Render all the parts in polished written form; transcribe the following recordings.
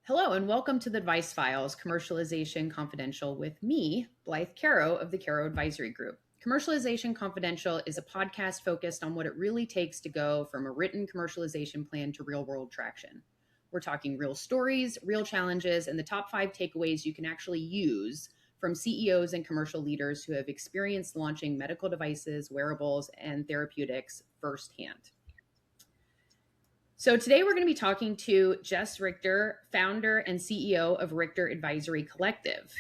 Hello, and welcome to the Advice Files, Commercialization Confidential with me, Blythe Caro of the Caro Advisory Group. Commercialization Confidential is a podcast focused on what it really takes to go from a written commercialization plan to real-world traction. We're talking real stories, real challenges, and the top 5 takeaways you can actually use from CEOs and commercial leaders who have experienced launching medical devices, wearables, and therapeutics firsthand. So today we're going to be talking to Jess Richter, founder and CEO of Richter Advisory Collective.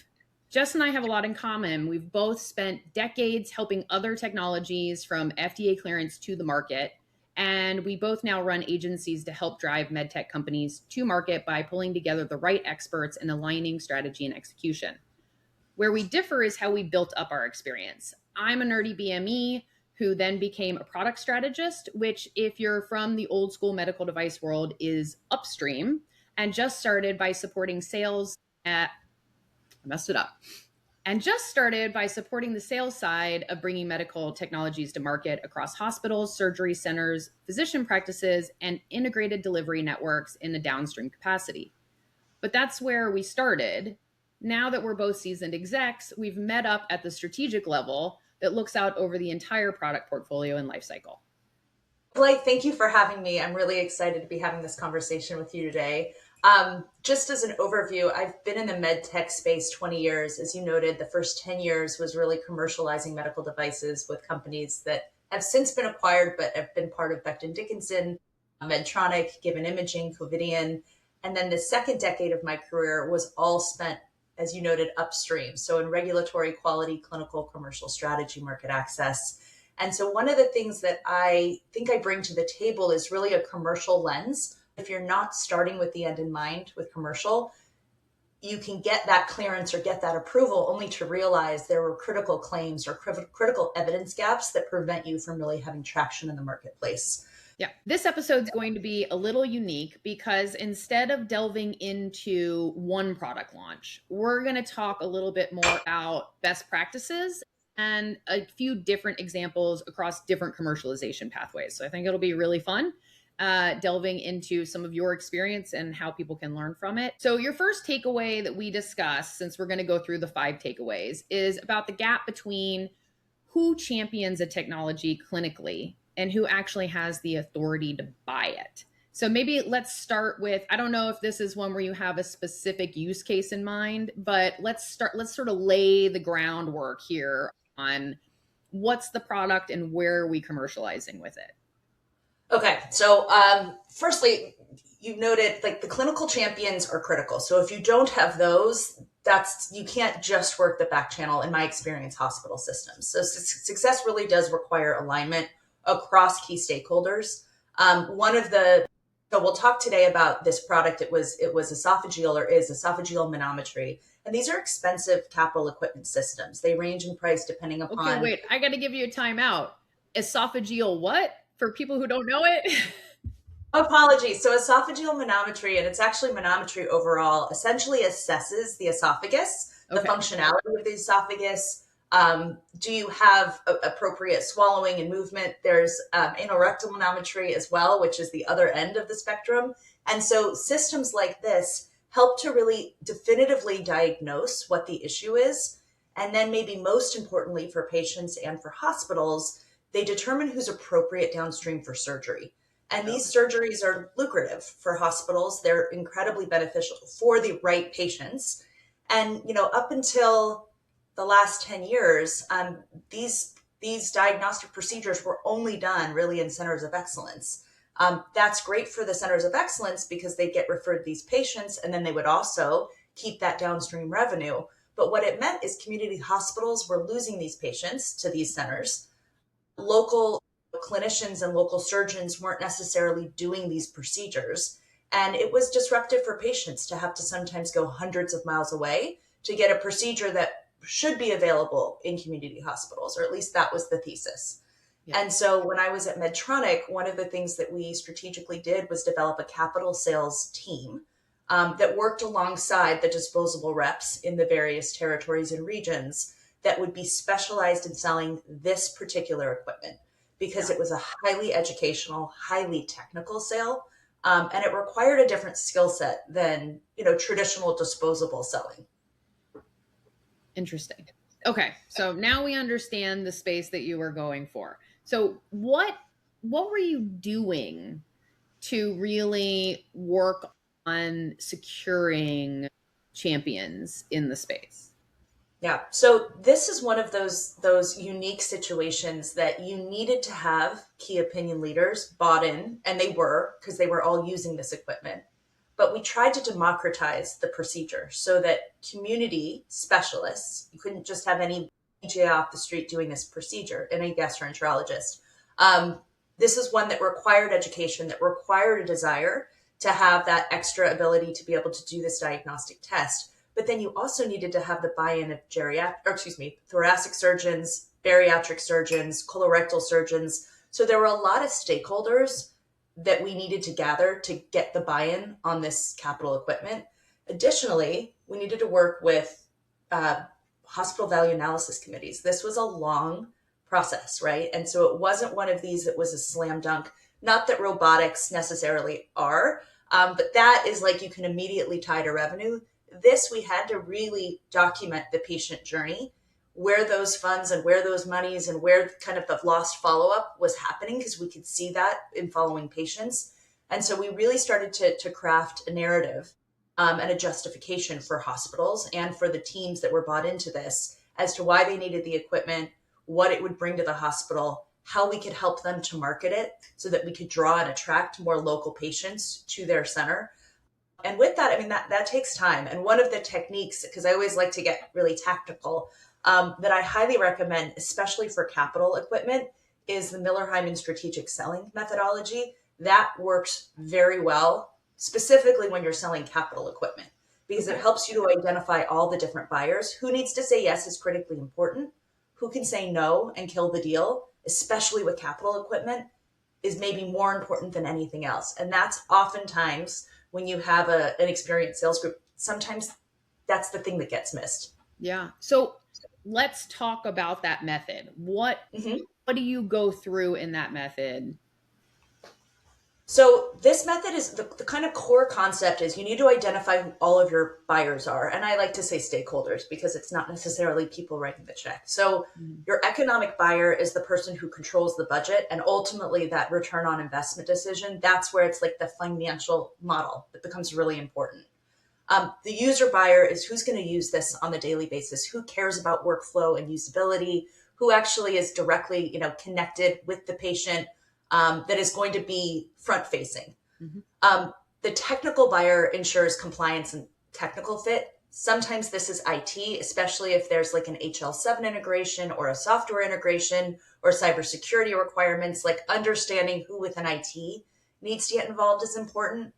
Jess and I have a lot in common. We've both spent decades helping other technologies from FDA clearance to the market, and we both now run agencies to help drive MedTech companies to market by pulling together the right experts and aligning strategy and execution. Where we differ is how we built up our experience. I'm a nerdy BME who then became a product strategist, which if you're from the old school medical device world is upstream, and just started by supporting sales supporting the sales side of bringing medical technologies to market across hospitals, surgery centers, physician practices, and integrated delivery networks in the downstream capacity. But that's where we started. Now that we're both seasoned execs, we've met up at the strategic level that looks out over the entire product portfolio and lifecycle. Blythe, thank you for having me. I'm really excited to be having this conversation with you today. Just as an overview, I've been in the MedTech space 20 years. As you noted, the first 10 years was really commercializing medical devices with companies that have since been acquired, but have been part of Becton Dickinson, Medtronic, Given Imaging, Covidian. And then the second decade of my career was all spent, as you noted, upstream. So in regulatory, quality, clinical, commercial strategy, market access. And so one of the things that I think I bring to the table is really a commercial lens. If you're not starting with the end in mind with commercial, you can get that clearance or get that approval only to realize there were critical claims or critical evidence gaps that prevent you from really having traction in the marketplace. Yeah, this episode is going to be a little unique because instead of delving into one product launch, we're going to talk a little bit more about best practices and a few different examples across different commercialization pathways. So I think it'll be really fun delving into some of your experience and how people can learn from it. So your first takeaway that we discussed, since we're going to go through the 5 takeaways, is about the gap between who champions a technology clinically and who actually has the authority to buy it. So maybe let's start with, I don't know if this is one where you have a specific use case in mind, but let's sort of lay the groundwork here on what's the product and where are we commercializing with it. Okay, so firstly, you noted like the clinical champions are critical. So if you don't have those, you can't just work the back channel, in my experience, hospital systems. So success really does require alignment across key stakeholders. So we'll talk today about this product. It was esophageal or is esophageal manometry. And these are expensive capital equipment systems. They range in price depending upon... Okay, wait, I got to give you a timeout. Esophageal what? For people who don't know it? Apologies. So esophageal manometry, and it's actually manometry overall, essentially assesses the esophagus, the functionality of the esophagus. Do you have appropriate swallowing and movement? There's anorectal manometry as well, which is the other end of the spectrum. And so systems like this help to really definitively diagnose what the issue is. And then maybe most importantly for patients and for hospitals, they determine who's appropriate downstream for surgery. And these surgeries are lucrative for hospitals. They're incredibly beneficial for the right patients. And, up until the last 10 years, these diagnostic procedures were only done really in centers of excellence. That's great for the centers of excellence because they get referred these patients, and then they would also keep that downstream revenue. But what it meant is community hospitals were losing these patients to these centers. Local clinicians and local surgeons weren't necessarily doing these procedures. And it was disruptive for patients to have to sometimes go hundreds of miles away to get a procedure that should be available in community hospitals, or at least that was the thesis. Yeah. And so when I was at Medtronic, one of the things that we strategically did was develop a capital sales team that worked alongside the disposable reps in the various territories and regions that would be specialized in selling this particular equipment, because it was a highly educational, highly technical sale. And it required a different skill set than, traditional disposable selling. Interesting. Okay, so now we understand the space that you were going for. So what were you doing to really work on securing champions in the space? Yeah. So this is one of those unique situations that you needed to have key opinion leaders bought in, and they were, because they were all using this equipment. But we tried to democratize the procedure so that community specialists, you couldn't just have any DJ off the street doing this procedure, any gastroenterologist. This is one that required education, that required a desire to have that extra ability to be able to do this diagnostic test. But then you also needed to have the buy-in of thoracic surgeons, bariatric surgeons, colorectal surgeons. So there were a lot of stakeholders that we needed to gather to get the buy-in on this capital equipment. Additionally, we needed to work with hospital value analysis committees. This was a long process, right? And so it wasn't one of these that was a slam dunk. Not that robotics necessarily are, but that is like you can immediately tie to revenue. This, we had to really document the patient journey, where those funds and where those monies and where kind of the lost follow-up was happening, because we could see that in following patients. And so we really started to craft a narrative and a justification for hospitals and for the teams that were bought into this as to why they needed the equipment, what it would bring to the hospital, how we could help them to market it so that we could draw and attract more local patients to their center. And with that, I mean, that takes time. And one of the techniques, because I always like to get really tactical, that I highly recommend, especially for capital equipment, is the Miller-Heinman strategic selling methodology. That works very well, specifically when you're selling capital equipment, because it helps you to identify all the different buyers. Who needs to say yes is critically important. Who can say no and kill the deal, especially with capital equipment, is maybe more important than anything else. And that's oftentimes when you have an experienced sales group, sometimes that's the thing that gets missed. Yeah. So let's talk about that method. What do you go through in that method? So this method is the kind of core concept is you need to identify who all of your buyers are. And I like to say stakeholders because it's not necessarily people writing the check. So your economic buyer is the person who controls the budget and ultimately that return on investment decision. That's where it's like the financial model that becomes really important. The user buyer is who's going to use this on the daily basis, who cares about workflow and usability, who actually is directly, connected with the patient, that is going to be front facing. The technical buyer ensures compliance and technical fit. Sometimes this is IT, especially if there's like an HL7 integration or a software integration or cybersecurity requirements, like understanding who within IT needs to get involved is important.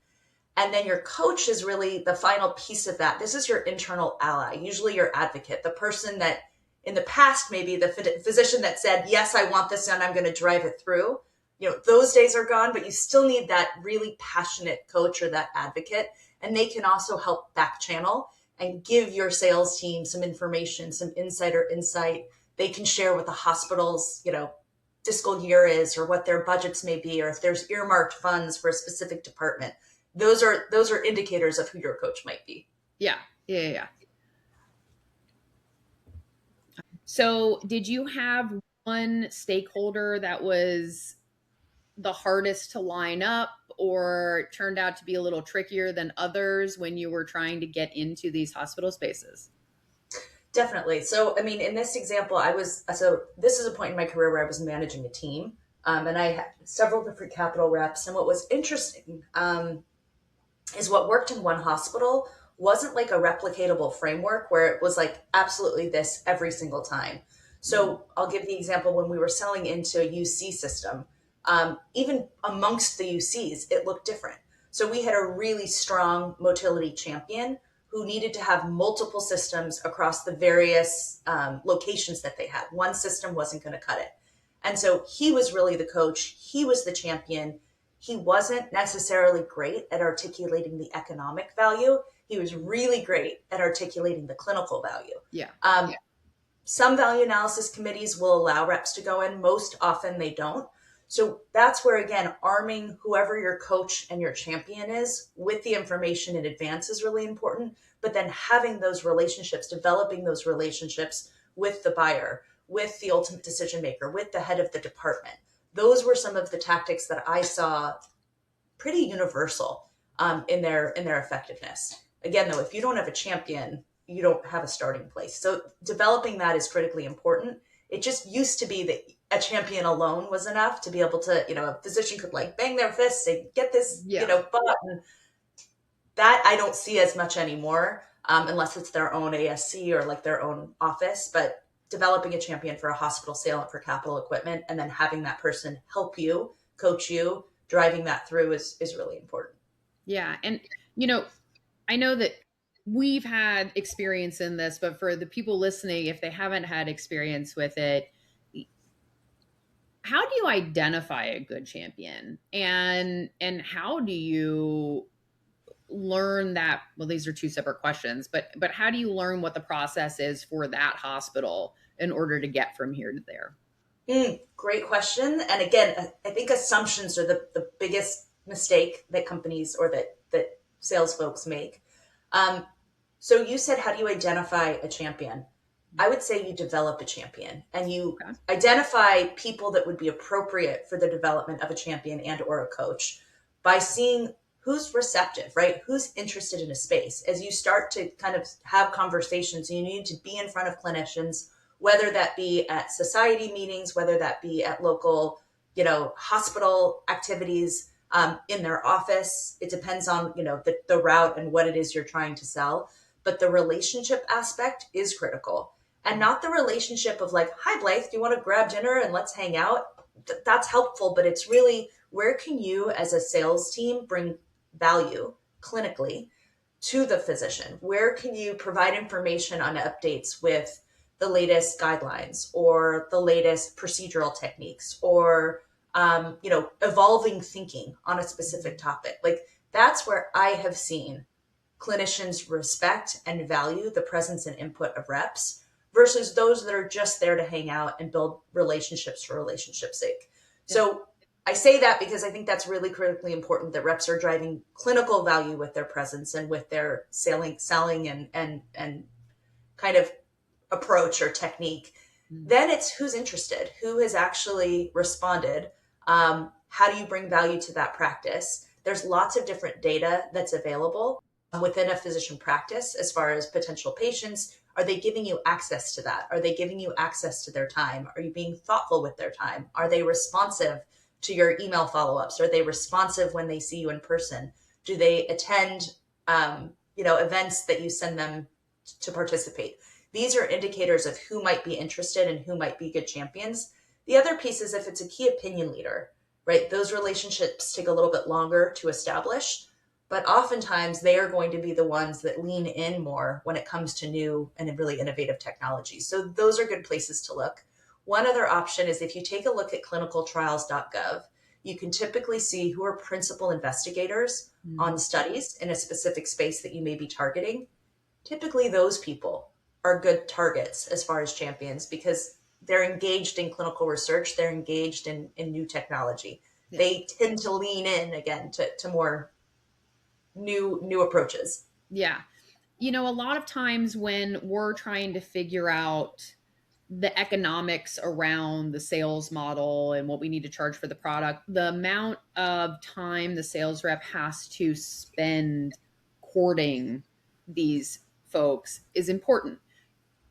And then your coach is really the final piece of that. This is your internal ally, usually your advocate, the person that in the past, maybe the physician that said, yes, I want this and I'm going to drive it through. Those days are gone, but you still need that really passionate coach or that advocate. And they can also help back channel and give your sales team some information, some insider insight. They can share what the hospital's, fiscal year is or what their budgets may be, or if there's earmarked funds for a specific department. Those are indicators of who your coach might be. Yeah. So did you have one stakeholder that was the hardest to line up or turned out to be a little trickier than others when you were trying to get into these hospital spaces? Definitely. So, I mean, in this example, this is a point in my career where I was managing a team, and I had several different capital reps. And what was interesting is what worked in one hospital wasn't like a replicatable framework where it was like absolutely this every single time. So I'll give the example when we were selling into a UC system. Even amongst the UCs, it looked different. So we had a really strong motility champion who needed to have multiple systems across the various locations that they had. One system wasn't going to cut it. And so he was really the coach. He was the champion. He wasn't necessarily great at articulating the economic value. He was really great at articulating the clinical value. Yeah. Some value analysis committees will allow reps to go in. Most often they don't. So that's where, again, arming whoever your coach and your champion is with the information in advance is really important. But then having those relationships, developing those relationships with the buyer, with the ultimate decision maker, with the head of the department. Those were some of the tactics that I saw pretty universal in their effectiveness. Again, though, if you don't have a champion, you don't have a starting place. So developing that is critically important. It just used to be that a champion alone was enough to be able to, a physician could like bang their fists and get this, button. That I don't see as much anymore, unless it's their own ASC or like their own office. But developing a champion for a hospital sale and for capital equipment, and then having that person help you, coach you, driving that through is really important. Yeah. And, I know that we've had experience in this, but for the people listening, if they haven't had experience with it, how do you identify a good champion, and how do you learn that? Well, these are two separate questions, but how do you learn what the process is for that hospital in order to get from here to there? Great question. And again, I think assumptions are the biggest mistake that companies or that sales folks make. So you said, how do you identify a champion? I would say you develop a champion, and you identify people that would be appropriate for the development of a champion and or a coach by seeing who's receptive, right? Who's interested in a space. As you start to kind of have conversations, you need to be in front of clinicians, whether that be at society meetings, whether that be at local, hospital activities, in their office. It depends on, the route and what it is you're trying to sell. But the relationship aspect is critical. And not the relationship of like, hi, Blythe, do you want to grab dinner and let's hang out? That's helpful, but it's really, where can you as a sales team bring value clinically to the physician? Where can you provide information on updates with the latest guidelines or the latest procedural techniques or, evolving thinking on a specific topic? Like, that's where I have seen clinicians respect and value the presence and input of reps versus those that are just there to hang out and build relationships for relationship's sake. Yeah. So I say that because I think that's really critically important, that reps are driving clinical value with their presence and with their selling and kind of approach or technique. Mm-hmm. Then it's who's interested, who has actually responded. How do you bring value to that practice? There's lots of different data that's available within a physician practice as far as potential patients. Are they giving you access to that? Are they giving you access to their time? Are you being thoughtful with their time? Are they responsive to your email follow-ups? Are they responsive when they see you in person? Do they attend, events that you send them to participate? These are indicators of who might be interested and who might be good champions. The other piece is if it's a key opinion leader, right? Those relationships take a little bit longer to establish, but oftentimes they are going to be the ones that lean in more when it comes to new and really innovative technologies. So those are good places to look. One other option is if you take a look at clinicaltrials.gov, you can typically see who are principal investigators on studies in a specific space that you may be targeting. Typically, those people are good targets as far as champions because they're engaged in clinical research. They're engaged in new technology. Yeah. They tend to lean in again to more new approaches. Yeah. A lot of times when we're trying to figure out the economics around the sales model and what we need to charge for the product, the amount of time the sales rep has to spend courting these folks is important.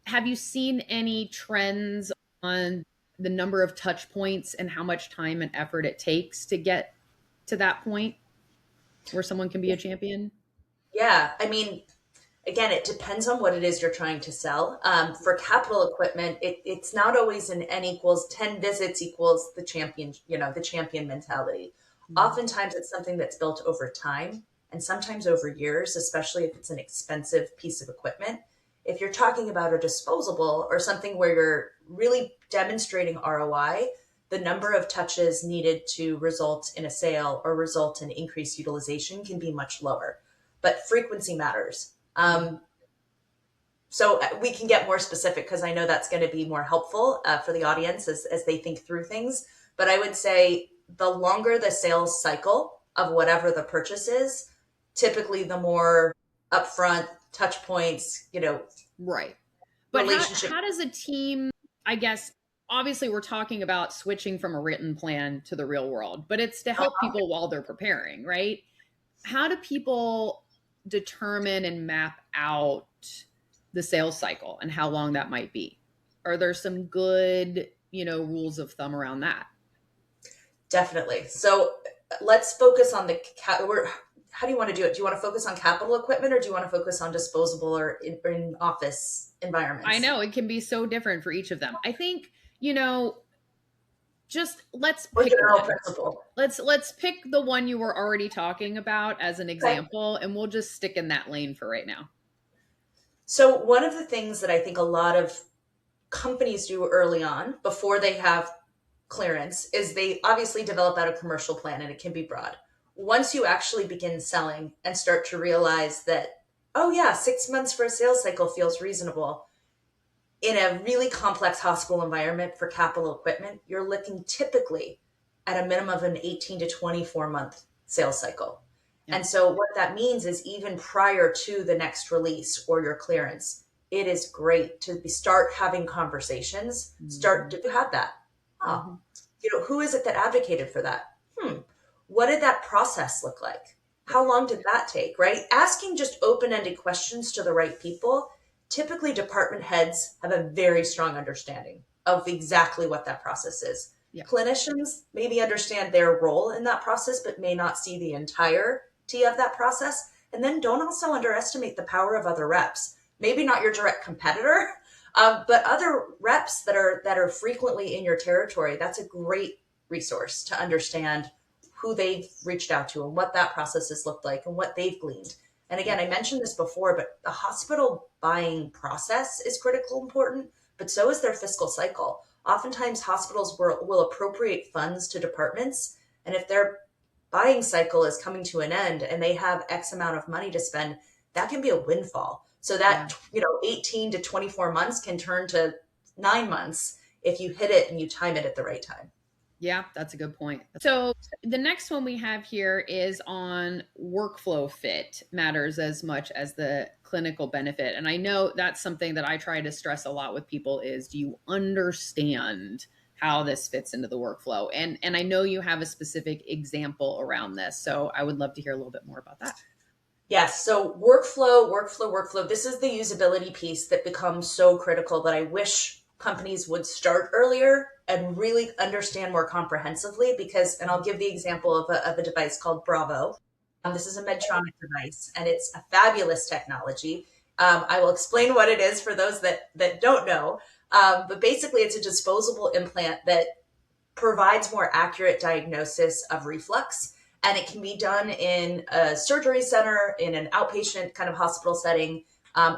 Have you seen any trends on the number of touch points and how much time and effort it takes to get to that point where someone can be a champion? Yeah. I mean, again, it depends on what it is you're trying to sell. For capital equipment, it's not always an N equals 10 visits equals the champion, the champion mentality. Mm-hmm. Oftentimes it's something that's built over time and sometimes over years, especially if it's an expensive piece of equipment. If you're talking about a disposable or something where you're really demonstrating ROI, the number of touches needed to result in a sale or result in increased utilization can be much lower. But frequency matters. So we can get more specific because I know that's going to be more helpful for the audience as they think through things. But I would say the longer the sales cycle of whatever the purchase is, typically the more upfront touch points, right. But relationship. how does a team, I guess, obviously we're talking about switching from a written plan to the real world, but it's to help people while they're preparing, right? How do people determine and map out the sales cycle and how long that might be? Are there some good, rules of thumb around that? Definitely. So let's focus on how do you want to do it? Do you want to focus on capital equipment, or do you want to focus on disposable or in office environments? I know it can be so different for each of them. I think, just let's pick one. Principle. Let's pick the one you were already talking about as an example, and we'll just stick in that lane for right now. So one of the things that I think a lot of companies do early on before they have clearance is they obviously develop out a commercial plan, and it can be broad. Once you actually begin selling and start to realize that, oh yeah, 6 months for a sales cycle feels reasonable. In a really complex hospital environment for capital equipment, you're looking typically at a minimum of an 18 to 24 month sales cycle. Yeah. And so what that means is even prior to the next release or your clearance, it is great to start having conversations, start to have that. Oh, who is it that advocated for that? What did that process look like? How long did that take, right? Asking just open-ended questions to the right people. Typically, department heads have a very strong understanding of exactly what that process is. Yeah. Clinicians maybe understand their role in that process, but may not see the entirety of that process. And then don't also underestimate the power of other reps. Maybe not your direct competitor, but other reps that are frequently in your territory. That's a great resource to understand who they've reached out to and what that process has looked like and what they've gleaned. And again, I mentioned this before, but the hospital buying process is critically important, but so is their fiscal cycle. Oftentimes hospitals will appropriate funds to departments. And if their buying cycle is coming to an end and they have X amount of money to spend, that can be a windfall. So that, 18 to 24 months can turn to 9 months if you hit it and you time it at the right time. Yeah, that's a good point. So the next one we have here is on workflow fit matters as much as the clinical benefit. And I know that's something that I try to stress a lot with people is, do you understand how this fits into the workflow? And I know you have a specific example around this. So I would love to hear a little bit more about that. Yes. So workflow. This is the usability piece that becomes so critical that I wish companies would start earlier and really understand more comprehensively and I'll give the example of a device called Bravo. This is a Medtronic device, and it's a fabulous technology. I will explain what it is for those that don't know. But basically, it's a disposable implant that provides more accurate diagnosis of reflux. And it can be done in a surgery center, in an outpatient kind of hospital setting,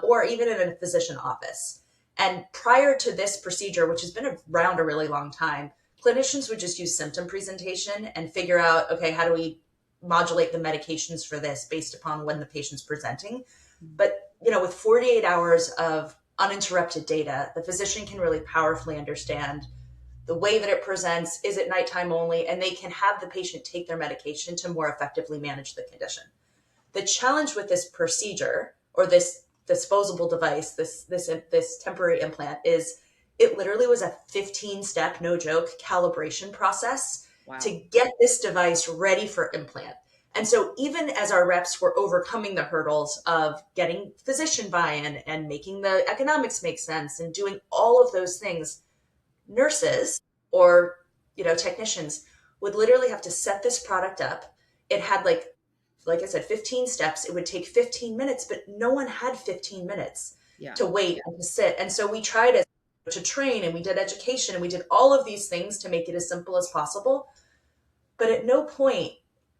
or even in a physician office. And prior to this procedure, which has been around a really long time, clinicians would just use symptom presentation and figure out, okay, how do we modulate the medications for this based upon when the patient's presenting? But, with 48 hours of uninterrupted data, the physician can really powerfully understand the way that it presents, is it nighttime only, and they can have the patient take their medication to more effectively manage the condition. The challenge with this procedure or this disposable device, this temporary implant, is it literally was a 15-step, no joke, calibration process to get this device ready for implant. And so even as our reps were overcoming the hurdles of getting physician buy-in and making the economics make sense and doing all of those things, nurses or technicians would literally have to set this product up. It had like I said, 15 steps. It would take 15 minutes, but no one had 15 minutes to wait and to sit. And so we tried to train, and we did education, and we did all of these things to make it as simple as possible. But at no point,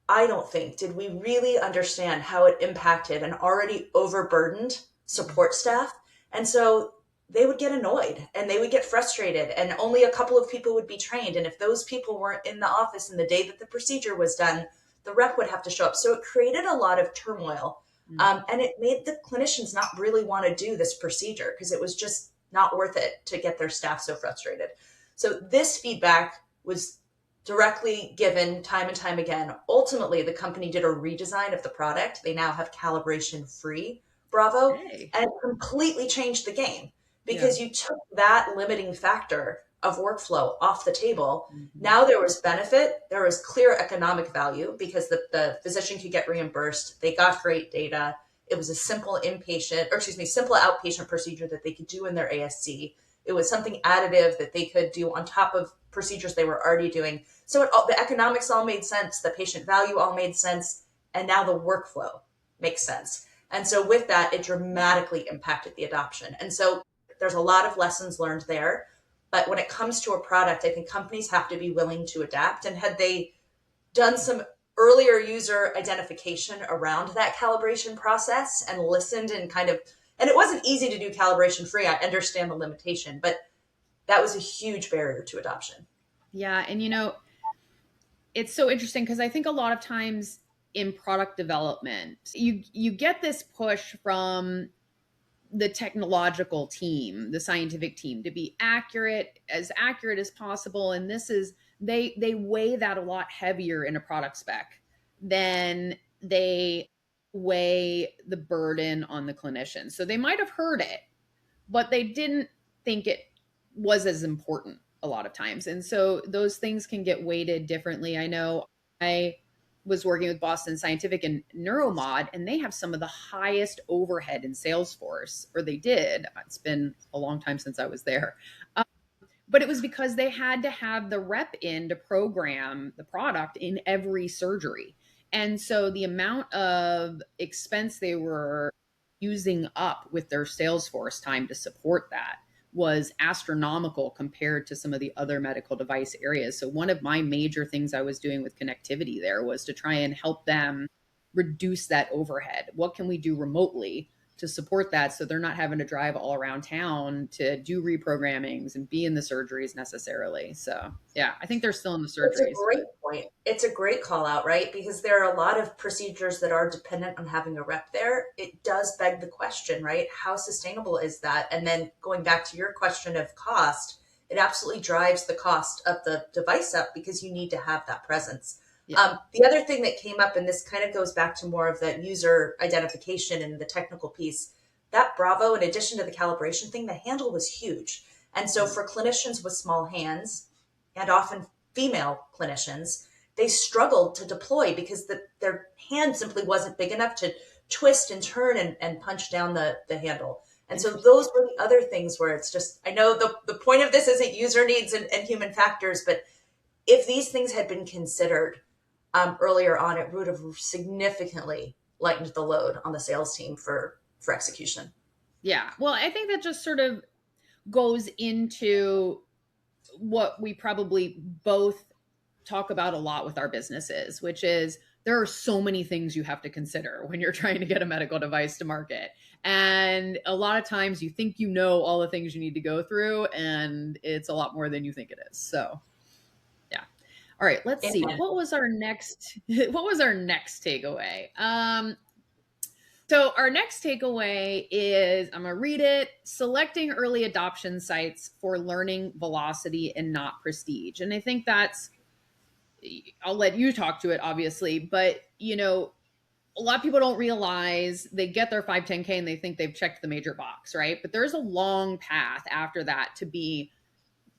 I don't think, did we really understand how it impacted an already overburdened support staff. And so they would get annoyed and they would get frustrated, and only a couple of people would be trained. And if those people weren't in the office in the day that the procedure was done, the rep would have to show up. So it created a lot of turmoil. And it made the clinicians not really want to do this procedure because it was just not worth it to get their staff so frustrated. So this feedback was directly given time and time again. Ultimately, the company did a redesign of the product. They now have calibration free Bravo, Hey. and it completely changed the game Yeah. because you took that limiting factor of workflow off the table. Mm-hmm. Now there was benefit, there was clear economic value because the physician could get reimbursed. They got great data. It was a simple simple outpatient procedure that they could do in their ASC. It was something additive that they could do on top of procedures they were already doing. So the economics all made sense, the patient value all made sense, and now the workflow makes sense. And so with that, it dramatically impacted the adoption. And so there's a lot of lessons learned there. But when it comes to a product, I think companies have to be willing to adapt. And had they done some earlier user identification around that calibration process and listened and it wasn't easy to do calibration free. I understand the limitation, but that was a huge barrier to adoption. Yeah. And, it's so interesting because I think a lot of times in product development, you get this push from the technological team, the scientific team, to be as accurate as possible. And they weigh that a lot heavier in a product spec than they weigh the burden on the clinician. So they might have heard it, but they didn't think it was as important a lot of times. And so those things can get weighted differently. I know I was working with Boston Scientific and Neuromod, and they have some of the highest overhead in Salesforce, or they did. It's been a long time since I was there. But it was because they had to have the rep in to program the product in every surgery. And so the amount of expense they were using up with their Salesforce time to support that was astronomical compared to some of the other medical device areas. So one of my major things I was doing with connectivity there was to try and help them reduce that overhead. What can we do remotely to support that so they're not having to drive all around town to do reprogrammings and be in the surgeries necessarily? So yeah, I think they're still in the surgeries. It's a great point. It's a great call out, right? Because there are a lot of procedures that are dependent on having a rep there. It does beg the question, right? How sustainable is that? And then going back to your question of cost, it absolutely drives the cost of the device up because you need to have that presence. Yeah. The other thing that came up, and this kind of goes back to more of that user identification and the technical piece, that Bravo, in addition to the calibration thing, the handle was huge. And so for clinicians with small hands, and often female clinicians, they struggled to deploy because their hand simply wasn't big enough to twist and turn and punch down the handle. And so those were the other things where it's just, I know the point of this isn't user needs and human factors, but if these things had been considered earlier on, it would have significantly lightened the load on the sales team for execution. Yeah. Well, I think that just sort of goes into what we probably both talk about a lot with our businesses, which is there are so many things you have to consider when you're trying to get a medical device to market. And a lot of times you think you know all the things you need to go through, and it's a lot more than you think it is. So yeah. All right, let's see. What was our next takeaway? So our next takeaway is, I'm going to read it: selecting early adoption sites for learning velocity and not prestige. And I think I'll let you talk to it, obviously, but a lot of people don't realize they get their 510K and they think they've checked the major box, right? But there's a long path after that to be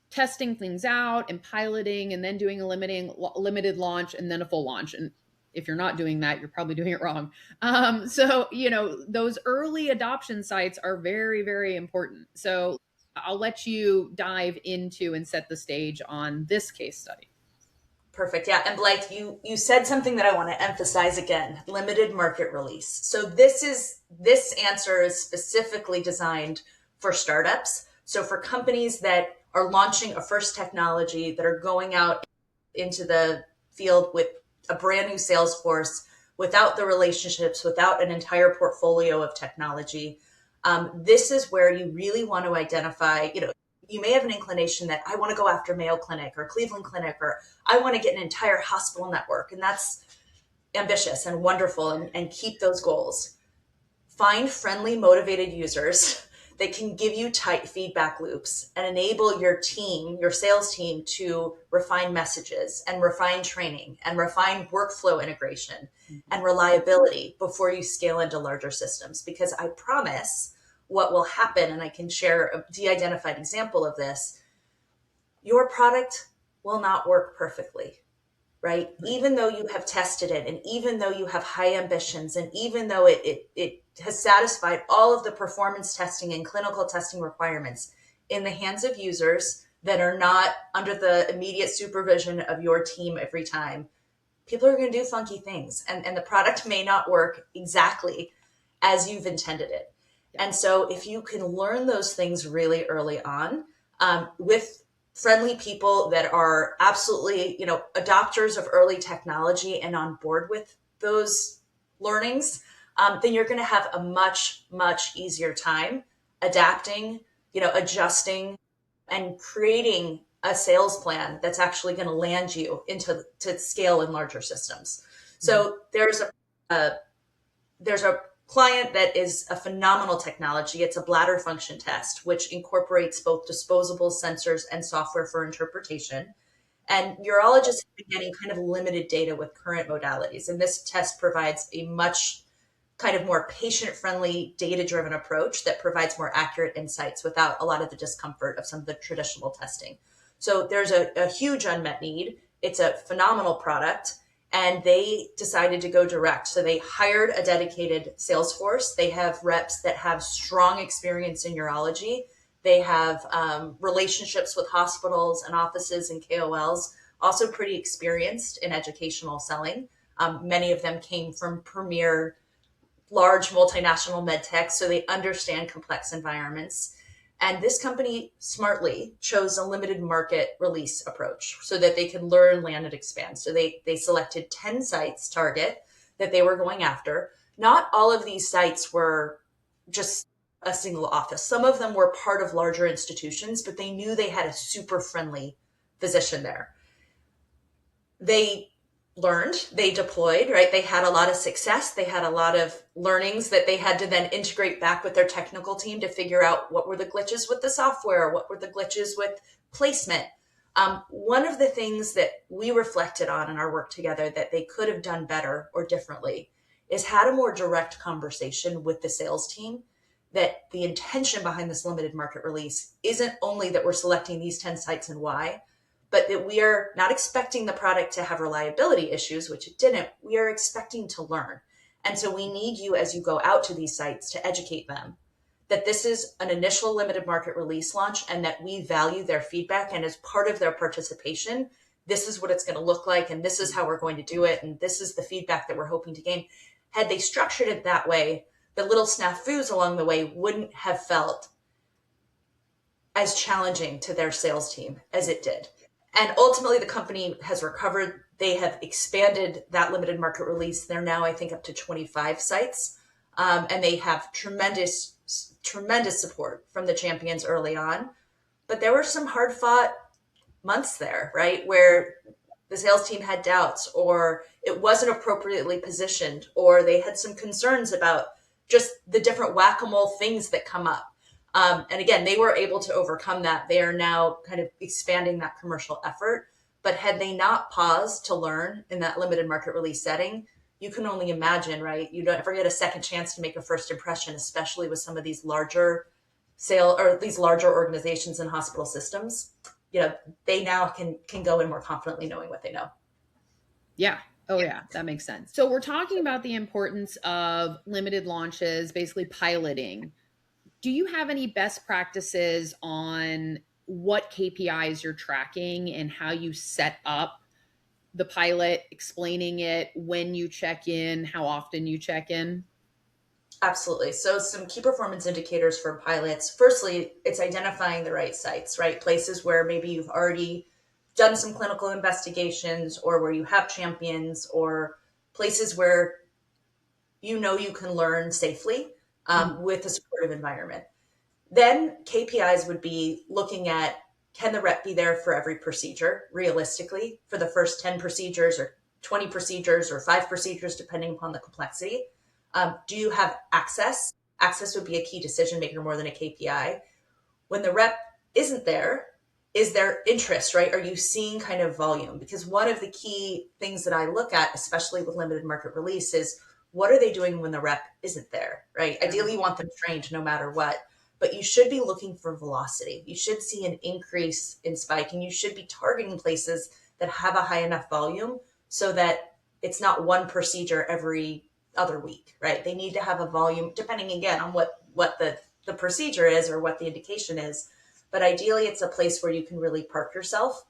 testing things out and piloting and then doing a limited launch and then a full launch. And if you're not doing that, you're probably doing it wrong. So, those early adoption sites are very, very important. So I'll let you dive into and set the stage on this case study. Perfect. Yeah. And Blythe, you said something that I want to emphasize again: limited market release. So this answer is specifically designed for startups. So for companies that are launching a first technology, that are going out into the field with a brand new sales force, without the relationships, without an entire portfolio of technology. This is where you really want to identify, you may have an inclination that I want to go after Mayo Clinic or Cleveland Clinic, or I want to get an entire hospital network. And that's ambitious and wonderful, and keep those goals. Find friendly, motivated users that can give you tight feedback loops and enable your team, your sales team, to refine messages and refine training and refine workflow integration and reliability before you scale into larger systems. Because I promise what will happen, and I can share a de-identified example of this, your product will not work perfectly. Right? Even though you have tested it, and even though you have high ambitions, and even though it has satisfied all of the performance testing and clinical testing requirements in the hands of users that are not under the immediate supervision of your team every time, people are going to do funky things, and the product may not work exactly as you've intended it. And so if you can learn those things really early on, with friendly people that are absolutely, adopters of early technology and on board with those learnings, then you're going to have a much, much easier time adapting, adjusting and creating a sales plan that's actually going to land you to scale in larger systems. So there's a client that is a phenomenal technology. It's a bladder function test, which incorporates both disposable sensors and software for interpretation. And urologists have been getting kind of limited data with current modalities. And this test provides a much kind of more patient-friendly, data-driven approach that provides more accurate insights without a lot of the discomfort of some of the traditional testing. So there's a huge unmet need. It's a phenomenal product. And they decided to go direct. So they hired a dedicated sales force. They have reps that have strong experience in urology. They have relationships with hospitals and offices and KOLs, also pretty experienced in educational selling. Many of them came from premier, large multinational MedTech, so they understand complex environments. And this company smartly chose a limited market release approach so that they could learn, land, and expand. So they selected 10 sites target that they were going after. Not all of these sites were just a single office. Some of them were part of larger institutions, but they knew they had a super friendly physician there. They learned, they deployed, right? They had a lot of success. They had a lot of learnings that they had to then integrate back with their technical team to figure out what were the glitches with the software, what were the glitches with placement. One of the things that we reflected on in our work together that they could have done better or differently is had a more direct conversation with the sales team, that the intention behind this limited market release isn't only that we're selecting these 10 sites and why, but that we are not expecting the product to have reliability issues, which it didn't. We are expecting to learn. And so we need you, as you go out to these sites, to educate them that this is an initial limited market release launch and that we value their feedback. And as part of their participation, this is what it's going to look like. And this is how we're going to do it. And this is the feedback that we're hoping to gain. Had they structured it that way, the little snafus along the way wouldn't have felt as challenging to their sales team as it did. And ultimately, the company has recovered. They have expanded that limited market release. They're now, I think, up to 25 sites. And they have tremendous support from the champions early on. But there were some hard-fought months there, right, where the sales team had doubts, or it wasn't appropriately positioned, or they had some concerns about just the different whack-a-mole things that come up. And again, they were able to overcome that. They are now kind of expanding that commercial effort. But had they not paused to learn in that limited market release setting, you can only imagine, right? You don't ever get a second chance to make a first impression, especially with some of these larger these larger organizations and hospital systems. They now can go in more confidently knowing what they know. Yeah. Oh, yeah, that makes sense. So we're talking about the importance of limited launches, basically piloting. Do you have any best practices on what KPIs you're tracking and how you set up the pilot, explaining it, when you check in, how often you check in? Absolutely. So some key performance indicators for pilots. Firstly, it's identifying the right sites, right? Places where maybe you've already done some clinical investigations, or where you have champions, or places where you can learn safely with a supportive environment. Then KPIs would be looking at, can the rep be there for every procedure realistically for the first 10 procedures or 20 procedures or 5 procedures, depending upon the complexity? Do you have access access would be a key decision maker more than a KPI. When the rep isn't there, is there interest, right? Are you seeing kind of volume? Because one of the key things that I look at, especially with limited market release, is what are they doing when the rep isn't there, right? Ideally, you want them trained no matter what, but you should be looking for velocity. You should see an increase in spike, and you should be targeting places that have a high enough volume so that it's not one procedure every other week, right? They need to have a volume, depending again on what the procedure is or what the indication is. But ideally, it's a place where you can really park yourself,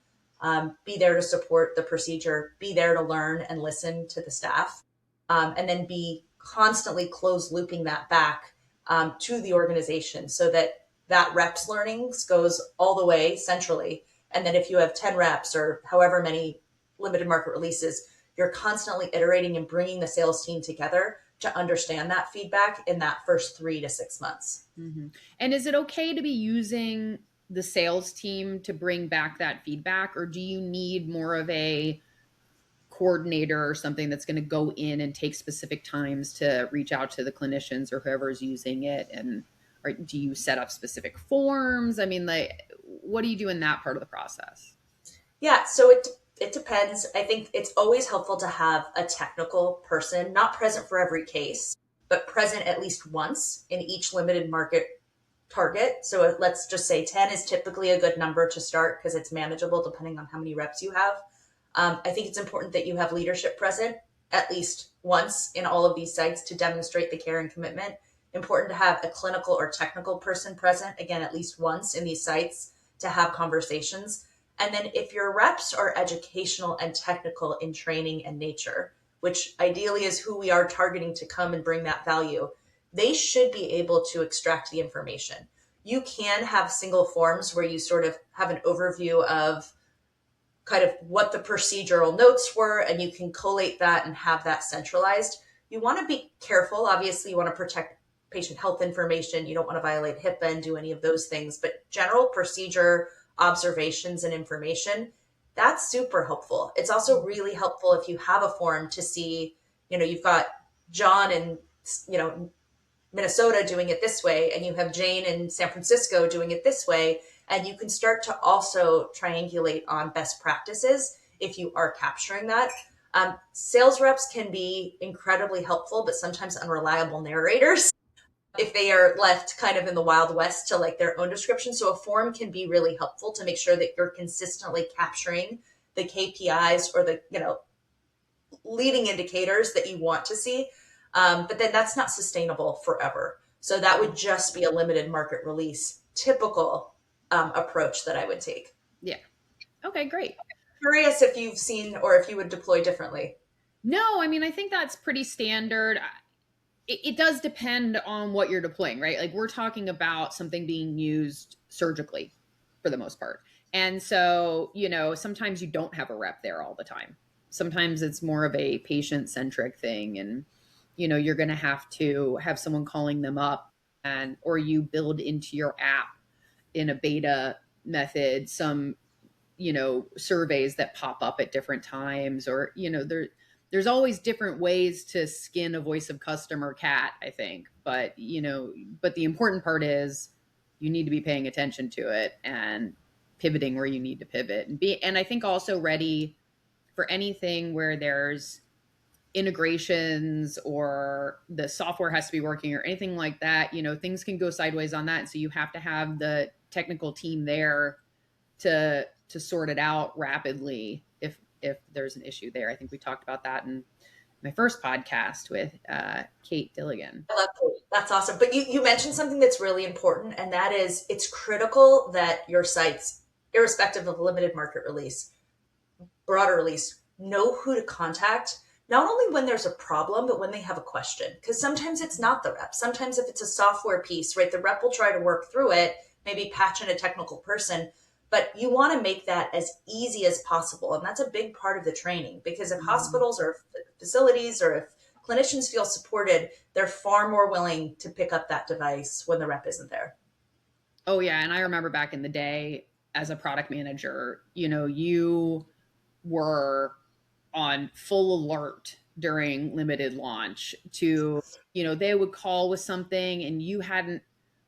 be there to support the procedure, be there to learn and listen to the staff, and then be constantly closed looping that back to the organization so that that reps learnings goes all the way centrally. And then if you have 10 reps or however many limited market releases, you're constantly iterating and bringing the sales team together to understand that feedback in that first 3 to 6 months. Mm-hmm. And is it okay to be using the sales team to bring back that feedback, or do you need more of a coordinator or something that's going to go in and take specific times to reach out to the clinicians or whoever is using it? And or do you set up specific forms? I mean, like, what do you do in that part of the process? Yeah, so it depends. I think it's always helpful to have a technical person, not present for every case, but present at least once in each limited market target. So let's just say 10 is typically a good number to start because it's manageable depending on how many reps you have. I think it's important that you have leadership present at least once in all of these sites to demonstrate the care and commitment. Important to have a clinical or technical person present, again, at least once in these sites to have conversations. And then if your reps are educational and technical in training and nature, which ideally is who we are targeting to come and bring that value, they should be able to extract the information. You can have single forms where you sort of have an overview of kind of what the procedural notes were, and you can collate that and have that centralized. You want to be careful. Obviously, you want to protect patient health information. You don't want to violate HIPAA and do any of those things, but general procedure observations and information, that's super helpful. It's also really helpful if you have a form to see, you've got John in, Minnesota doing it this way, and you have Jane in San Francisco doing it this way. And you can start to also triangulate on best practices if you are capturing that. Sales reps can be incredibly helpful, but sometimes unreliable narrators if they are left kind of in the Wild West to like their own description. So a form can be really helpful to make sure that you're consistently capturing the KPIs or the, leading indicators that you want to see. But then that's not sustainable forever. So that would just be a limited market release, typical approach that I would take. Yeah. Okay, great. Curious if you've seen or if you would deploy differently. No, I mean, I think that's pretty standard. It does depend on what you're deploying, right? Like we're talking about something being used surgically for the most part. And so, sometimes you don't have a rep there all the time. Sometimes it's more of a patient-centric thing. And, you're going to have someone calling them up or you build into your app in a beta method, some, surveys that pop up at different times or, there's always different ways to skin a voice of customer cat, I think. But, but the important part is you need to be paying attention to it and pivoting where you need to pivot and I think also ready for anything where there's integrations or the software has to be working or anything like that. Things can go sideways on that. And so you have to have the technical team there to sort it out rapidly if there's an issue there. I think we talked about that in my first podcast with Kate Dilligan. I love Kate. That's awesome. But you mentioned something that's really important, and that is it's critical that your sites, irrespective of limited market release, broader release, know who to contact, not only when there's a problem, but when they have a question. Because sometimes it's not the rep. Sometimes if it's a software piece, right, the rep will try to work through it, maybe patch in a technical person. But you want to make that as easy as possible. And that's a big part of the training because if hospitals or facilities or if clinicians feel supported, they're far more willing to pick up that device when the rep isn't there. Oh, yeah. And I remember back in the day as a product manager, you were on full alert during limited launch to, they would call with something and you hadn't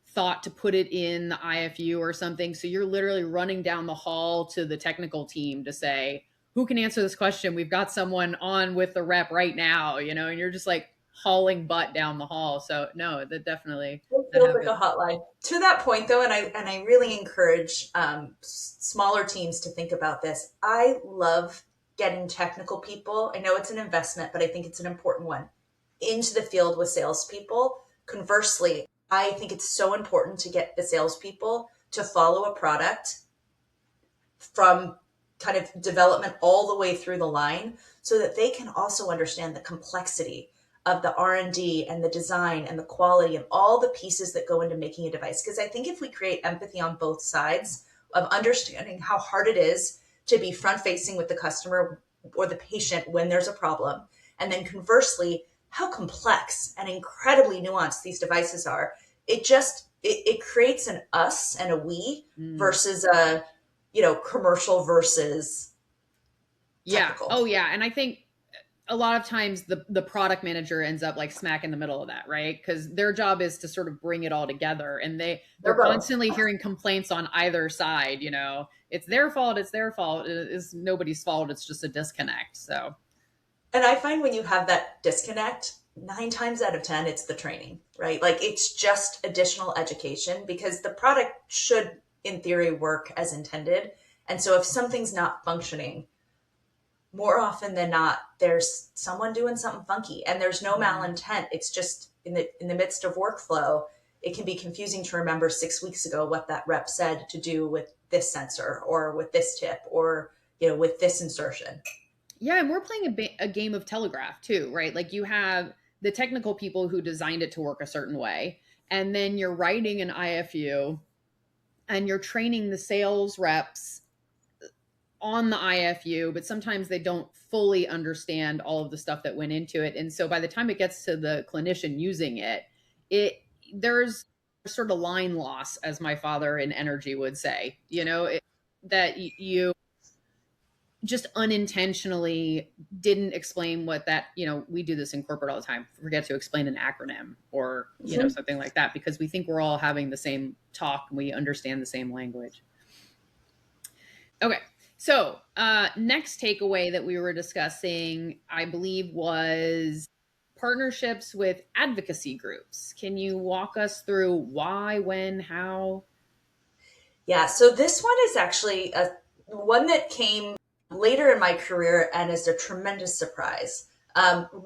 thought to put it in the IFU or something. So you're literally running down the hall to the technical team to say, who can answer this question? We've got someone on with the rep right now, and you're just like hauling butt down the hall. So no, that definitely, It that feels like happened. a hotline. To that point, though, and I really encourage smaller teams to think about this. I love getting technical people. I know it's an investment, but I think it's an important one into the field with salespeople. Conversely, I think it's so important to get the salespeople to follow a product from kind of development all the way through the line so that they can also understand the complexity of the R&D and the design and the quality and all the pieces that go into making a device. Because I think if we create empathy on both sides of understanding how hard it is to be front facing with the customer or the patient when there's a problem, and then conversely, how complex and incredibly nuanced these devices are, it creates an us and a we versus a, commercial versus technical. Oh yeah. And I think a lot of times the product manager ends up like smack in the middle of that, right? Because their job is to sort of bring it all together, and they're constantly hearing complaints on either side. It's their fault. It's nobody's fault. It's just a disconnect. So, and I find when you have that disconnect, 9 times out of 10, it's the training, right? Like it's just additional education because the product should, in theory, work as intended. And so if something's not functioning, more often than not, there's someone doing something funky and there's no malintent. It's just in the midst of workflow, it can be confusing to remember 6 weeks ago what that rep said to do with this sensor or with this tip or, with this insertion. Yeah. And we're playing a game of telegraph too, right? Like you have the technical people who designed it to work a certain way, and then you're writing an IFU and you're training the sales reps on the IFU, but sometimes they don't fully understand all of the stuff that went into it. And so by the time it gets to the clinician using it, there's sort of line loss, as my father in energy would say, that you just unintentionally didn't explain what that, we do this in corporate all the time, forget to explain an acronym or, something like that, because we think we're all having the same talk and we understand the same language. Okay. So next takeaway that we were discussing, I believe, was partnerships with advocacy groups. Can you walk us through why, when, how? Yeah, so this one is actually one that came later in my career and is a tremendous surprise.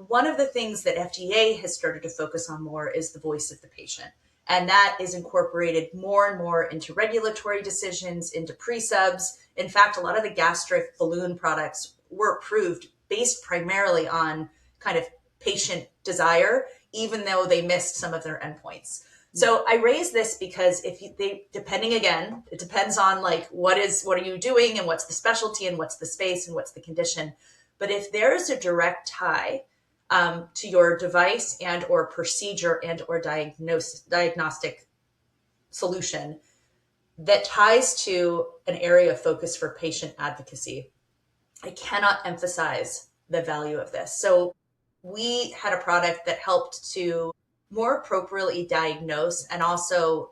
One of the things that FDA has started to focus on more is the voice of the patient. And that is incorporated more and more into regulatory decisions, into pre-subs. In fact, a lot of the gastric balloon products were approved based primarily on kind of patient desire, even though they missed some of their endpoints. So I raise this because depending again, it depends on like what are you doing and what's the specialty and what's the space and what's the condition. But if there is a direct tie to your device and or procedure and or diagnostic solution that ties to an area of focus for patient advocacy, I cannot emphasize the value of this. So we had a product that helped to more appropriately diagnose and also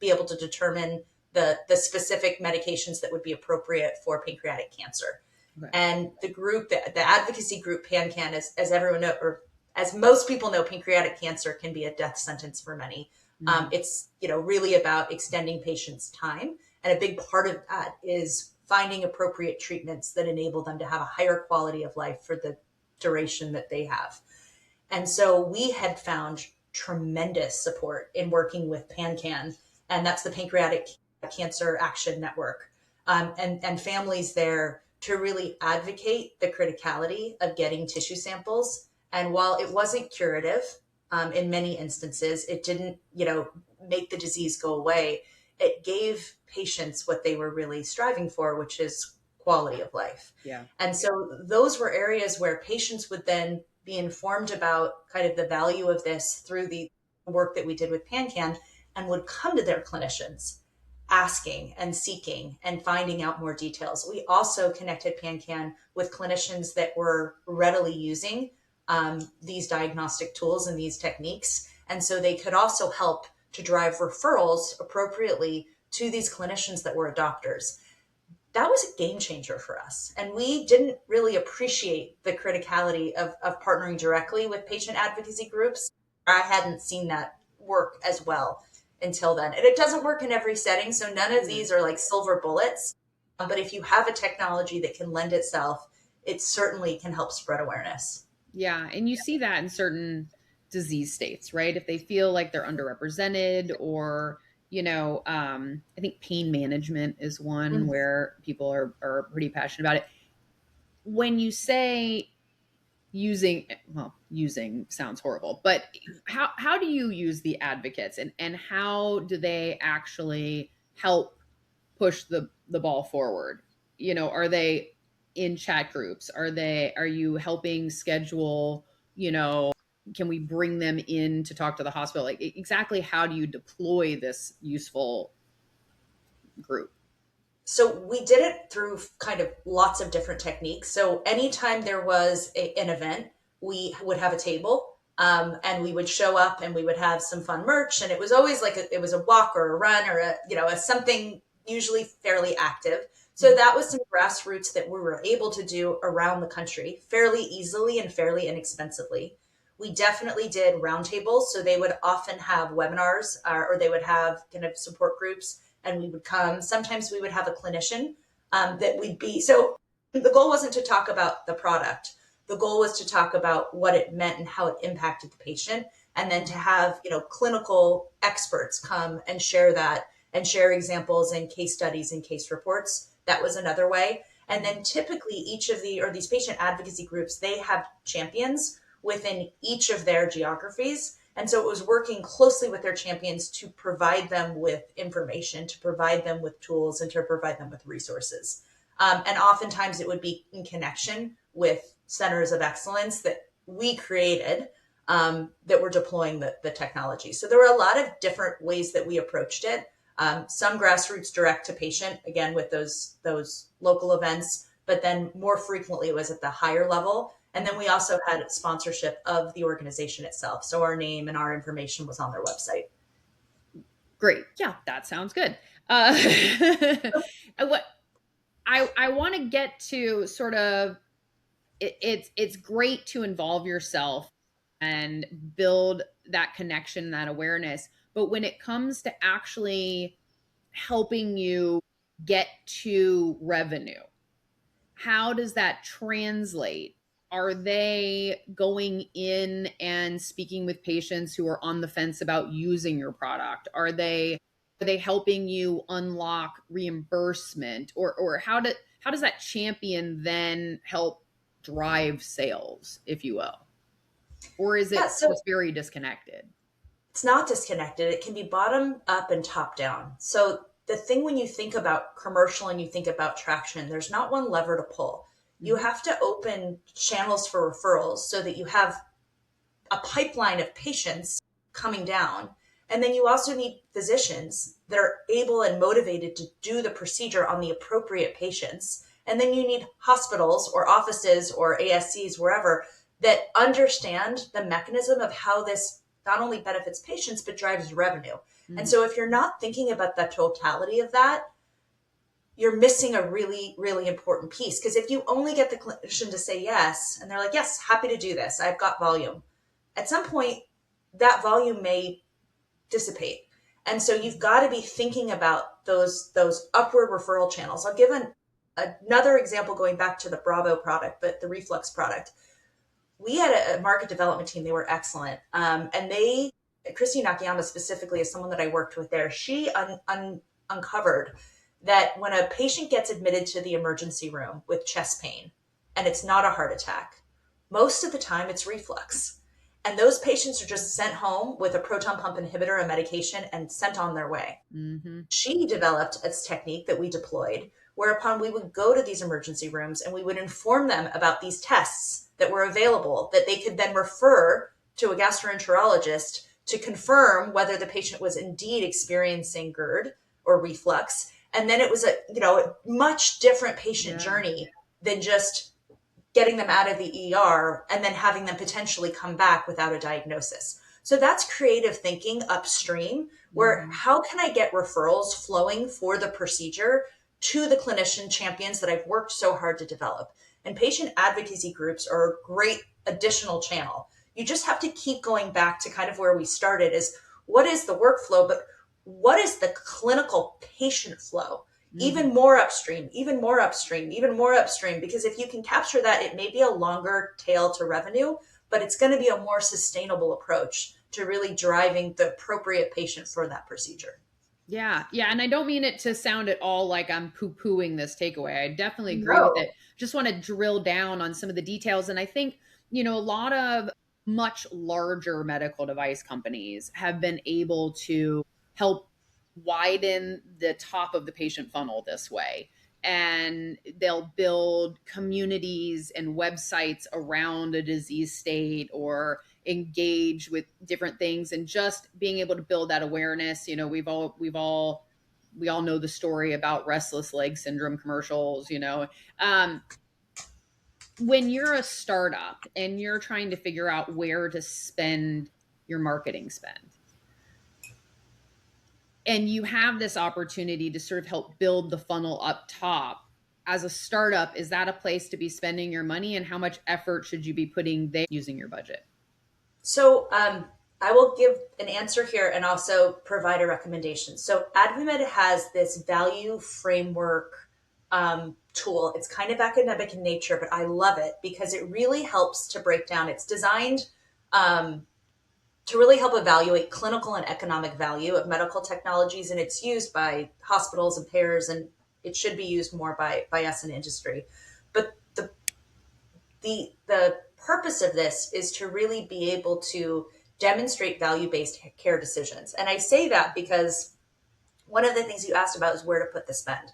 be able to determine the specific medications that would be appropriate for pancreatic cancer. Right. And the advocacy group PanCan, as everyone knows, or as most people know, pancreatic cancer can be a death sentence for many. Mm-hmm. It's really about extending patients' time, and a big part of that is finding appropriate treatments that enable them to have a higher quality of life for the duration that they have. And so we had found tremendous support in working with PanCan, and that's the Pancreatic Cancer Action Network, and families there to really advocate the criticality of getting tissue samples. And while it wasn't curative, in many instances, it didn't, make the disease go away. It gave patients what they were really striving for, which is quality of life. Yeah. And so those were areas where patients would then be informed about kind of the value of this through the work that we did with PanCan, and would come to their clinicians asking and seeking and finding out more details. We also connected PanCan with clinicians that were readily using these diagnostic tools and these techniques. And so they could also help to drive referrals appropriately to these clinicians that were adopters. That was a game changer for us. And we didn't really appreciate the criticality of partnering directly with patient advocacy groups. I hadn't seen that work as well until then. And it doesn't work in every setting. So none of these are like silver bullets. But if you have a technology that can lend itself, it certainly can help spread awareness. Yeah. And you see that in certain disease states, right? If they feel like they're underrepresented, or, I think pain management is one where people are pretty passionate about it. When you say using sounds horrible, but how do you use the advocates, and how do they actually help push the ball forward? Are they in chat groups? Are you helping schedule, can we bring them in to talk to the hospital? Like, exactly how do you deploy this useful group? So we did it through kind of lots of different techniques. So anytime there was an event, we would have a table, and we would show up and we would have some fun merch. And it was always like it was a walk or a run or a something usually fairly active. So that was some grassroots that we were able to do around the country fairly easily and fairly inexpensively. We definitely did roundtables. So they would often have webinars, or they would have kind of support groups, and we would come. Sometimes we would have a clinician that we'd be. So the goal wasn't to talk about the product. The goal was to talk about what it meant and how it impacted the patient. And then to have, clinical experts come and share that and share examples and case studies and case reports. That was another way. And then typically each of these patient advocacy groups, they have champions within each of their geographies. And so it was working closely with their champions to provide them with information, to provide them with tools, and to provide them with resources. And oftentimes it would be in connection with centers of excellence that we created, that were deploying the technology. So there were a lot of different ways that we approached it. Some grassroots direct to patient, again, with those local events, but then more frequently it was at the higher level. And then we also had sponsorship of the organization itself. So our name and our information was on their website. Great. Yeah, that sounds good. What I want to get to sort of, it's great to involve yourself and build that connection, that awareness. But when it comes to actually helping you get to revenue, how does that translate? Are they going in and speaking with patients who are on the fence about using your product? Are they helping you unlock reimbursement, or how does that champion then help drive sales, if you will? Or is it just very disconnected? It's not disconnected. It can be bottom up and top down. So the thing, when you think about commercial and you think about traction, there's not one lever to pull. You have to open channels for referrals so that you have a pipeline of patients coming down. And then you also need physicians that are able and motivated to do the procedure on the appropriate patients. And then you need hospitals or offices or ASCs, wherever, that understand the mechanism of how this not only benefits patients, but drives revenue. And so if you're not thinking about the totality of that, you're missing a really, really important piece. Because if you only get the clinician to say yes, and they're like, yes, happy to do this, I've got volume, at some point that volume may dissipate. And so you've got to be thinking about those upward referral channels. I'll give another example, going back to the Bravo product, but the reflux product. We had a market development team. They were excellent. And Christy Nakayama specifically is someone that I worked with there. She uncovered that when a patient gets admitted to the emergency room with chest pain, and it's not a heart attack, most of the time it's reflux. And those patients are just sent home with a proton pump inhibitor, a medication, and sent on their way. She developed a technique that we deployed, whereupon we would go to these emergency rooms and we would inform them about these tests that were available, that they could then refer to a gastroenterologist to confirm whether the patient was indeed experiencing GERD or reflux. And then it was a much different patient journey than just getting them out of the ER, and then having them potentially come back without a diagnosis. So that's creative thinking upstream, where how can I get referrals flowing for the procedure to the clinician champions that I've worked so hard to develop? And patient advocacy groups are a great additional channel. You just have to keep going back to kind of where we started, is what is the workflow, but what is the clinical patient flow? Even more upstream, even more upstream, even more upstream, because if you can capture that, it may be a longer tail to revenue, but it's going to be a more sustainable approach to really driving the appropriate patient for that procedure. Yeah. Yeah. And I don't mean it to sound at all like I'm poo-pooing this takeaway. I definitely agree with No. it. Just want to drill down on some of the details. And I think, a lot of much larger medical device companies have been able to help widen the top of the patient funnel this way. And they'll build communities and websites around a disease state, or engage with different things, and just being able to build that awareness. We all know the story about restless leg syndrome commercials. When you're a startup and you're trying to figure out where to spend your marketing spend, and you have this opportunity to sort of help build the funnel up top, as a startup, is that a place to be spending your money, and how much effort should you be putting there using your budget? So I will give an answer here and also provide a recommendation. So AdvaMed has this value framework tool. It's kind of academic in nature, but I love it because it really helps to break down. It's designed to really help evaluate clinical and economic value of medical technologies, and it's used by hospitals and payers, and it should be used more by us in industry. But the purpose of this is to really be able to demonstrate value-based care decisions. And I say that because one of the things you asked about is where to put the spend.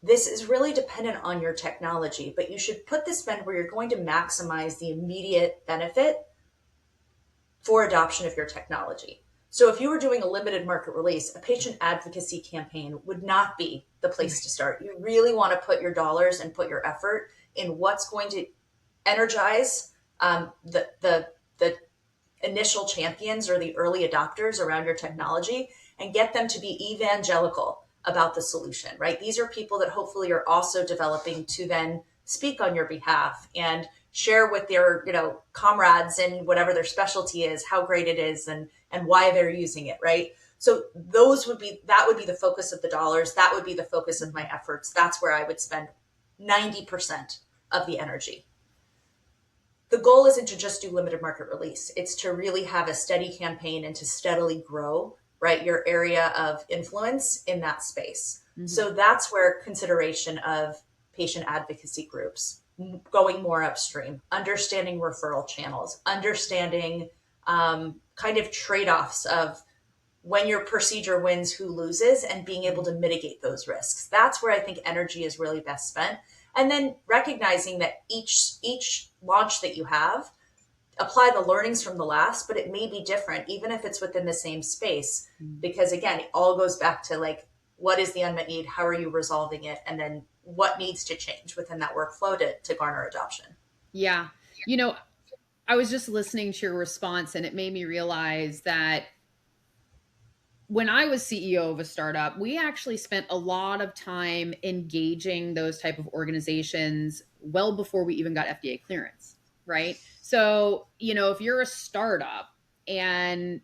This is really dependent on your technology, but you should put the spend where you're going to maximize the immediate benefit for adoption of your technology. So if you were doing a limited market release, a patient advocacy campaign would not be the place to start. You really want to put your dollars and put your effort in what's going to energize the initial champions or the early adopters around your technology, and get them to be evangelical about the solution, right? These are people that hopefully are also developing to then speak on your behalf and share with their, comrades in whatever their specialty is, how great it is and why they're using it, right? So that would be the focus of the dollars. That would be the focus of my efforts. That's where I would spend 90% of the energy. The goal isn't to just do limited market release. It's to really have a steady campaign and to steadily grow, right, your area of influence in that space. Mm-hmm. So that's where consideration of patient advocacy groups, going more upstream, understanding referral channels, understanding kind of trade-offs of when your procedure wins, who loses, and being able to mitigate those risks. That's where I think energy is really best spent. And then recognizing that each launch that you have, apply the learnings from the last, but it may be different, even if it's within the same space. Because again, it all goes back to like, what is the unmet need? How are you resolving it? And then what needs to change within that workflow to garner adoption? Yeah. I was just listening to your response, and it made me realize that when I was CEO of a startup, we actually spent a lot of time engaging those type of organizations well before we even got FDA clearance, right? So, if you're a startup and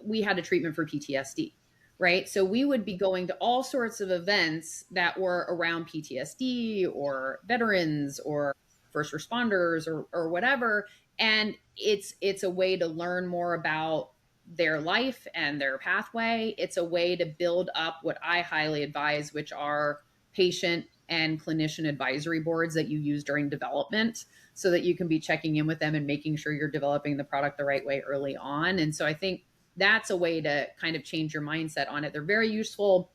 we had a treatment for PTSD, right? So we would be going to all sorts of events that were around PTSD or veterans or first responders or whatever. And it's a way to learn more about their life and their pathway. It's a way to build up what I highly advise, which are patient and clinician advisory boards that you use during development, so that you can be checking in with them and making sure you're developing the product the right way early on. And so I think that's a way to kind of change your mindset on it. They're very useful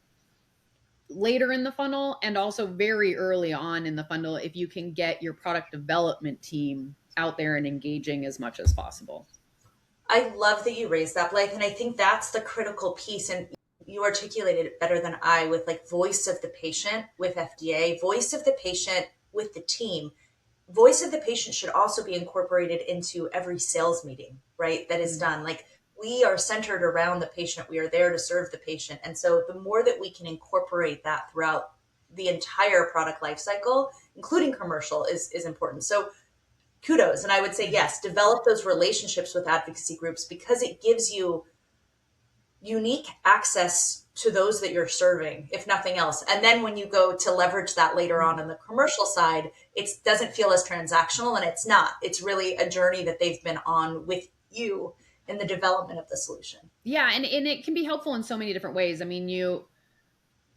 later in the funnel and also very early on in the funnel if you can get your product development team out there and engaging as much as possible. I love that you raised that, Blythe. And I think that's the critical piece. And you articulated it better than I, with like voice of the patient with FDA, voice of the patient with the team. voice of the patient should also be incorporated into every sales meeting, right? That is done. Like, we are centered around the patient. We are there to serve the patient. And so the more that we can incorporate that throughout the entire product life cycle, including commercial, is important. So kudos. And I would say, yes, develop those relationships with advocacy groups, because it gives you unique access to those that you're serving, if nothing else. And then when you go to leverage that later on the commercial side, it doesn't feel as transactional, and it's not. It's really a journey that they've been on with you in the development of the solution. Yeah, and it can be helpful in so many different ways. I mean,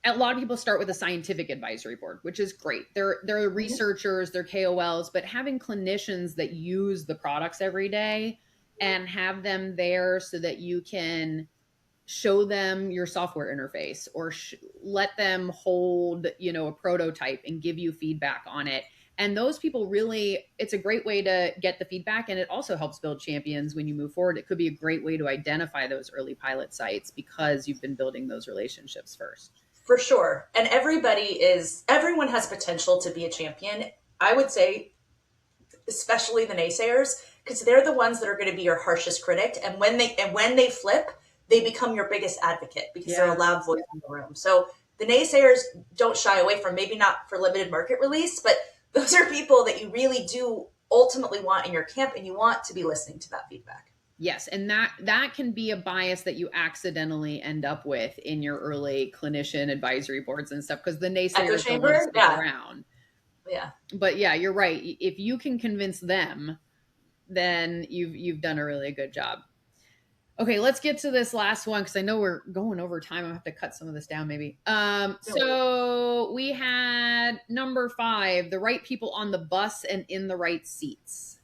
a lot of people start with a scientific advisory board, which is great. They're researchers, they're KOLs, but having clinicians that use the products every day and have them there so that you can show them your software interface, or let them hold, a prototype and give you feedback on it. And those people really, it's a great way to get the feedback. And it also helps build champions when you move forward. It could be a great way to identify those early pilot sites because you've been building those relationships first. For sure. And everyone has potential to be a champion. I would say, especially the naysayers, because they're the ones that are going to be your harshest critic. And when they flip, they become your biggest advocate, because they're a loud voice in the room. So the naysayers, don't shy away from, maybe not for limited market release, but those are people that you really do ultimately want in your camp, and you want to be listening to that feedback. Yes. And that can be a bias that you accidentally end up with in your early clinician advisory boards and stuff, because the naysayers don't want to stick around. Yeah. But yeah, you're right. If you can convince them, then you've done a really good job. Okay, let's get to this last one, because I know we're going over time. I'll have to cut some of this down maybe. So we had number 5, the right people on the bus and in the right seats.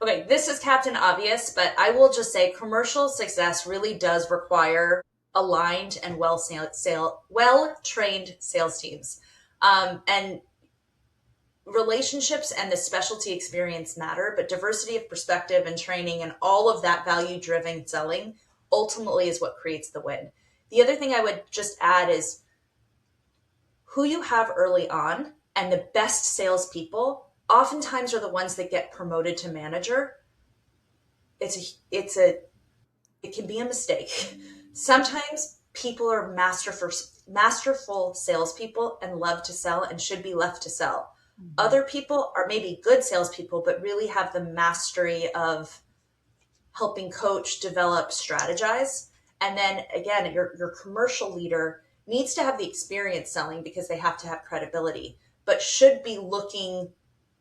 Okay, this is Captain Obvious, but I will just say commercial success really does require aligned and well-trained sales teams. And relationships and the specialty experience matter, but diversity of perspective and training and all of that value-driven selling ultimately is what creates the win. The other thing I would just add is who you have early on, and the best salespeople oftentimes are the ones that get promoted to manager. It can be a mistake. Sometimes people are masterful salespeople and love to sell and should be left to sell. Other people are maybe good salespeople, but really have the mastery of helping coach, develop, strategize. And then again, your commercial leader needs to have the experience selling, because they have to have credibility, but should be looking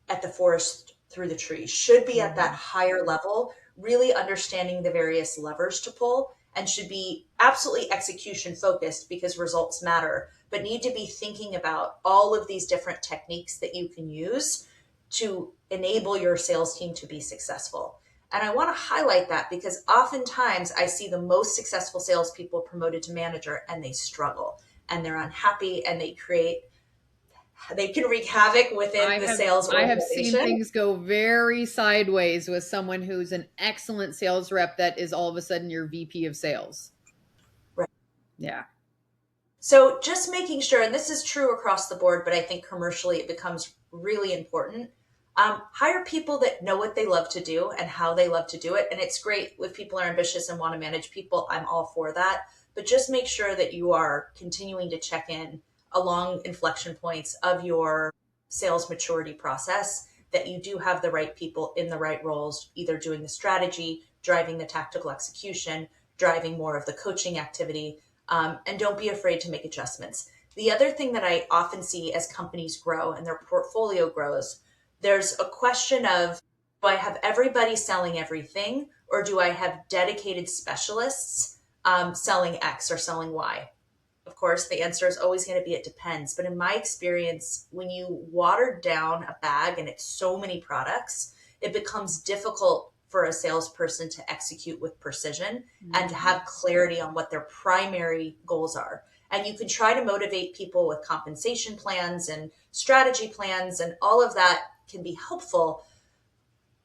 at the forest through the trees, should be at that higher level, really understanding the various levers to pull, and should be absolutely execution focused, because results matter, but need to be thinking about all of these different techniques that you can use to enable your sales team to be successful. And I want to highlight that, because oftentimes I see the most successful salespeople promoted to manager, and they struggle and they're unhappy, and they can wreak havoc within the sales organization. I have seen things go very sideways with someone who's an excellent sales rep that is all of a sudden your VP of sales. Right. Yeah. So just making sure, and this is true across the board, but I think commercially it becomes really important. Hire people that know what they love to do and how they love to do it. And it's great if people are ambitious and want to manage people. I'm all for that. But just make sure that you are continuing to check in along inflection points of your sales maturity process, that you do have the right people in the right roles, either doing the strategy, driving the tactical execution, driving more of the coaching activity, and don't be afraid to make adjustments. The other thing that I often see as companies grow and their portfolio grows, there's a question of, do I have everybody selling everything, or do I have dedicated specialists selling X or selling Y? Of course, the answer is always going to be it depends. But in my experience, when you water down a bag and it's so many products, it becomes difficult for a salesperson to execute with precision and to have clarity on what their primary goals are. And you can try to motivate people with compensation plans and strategy plans, and all of that can be helpful.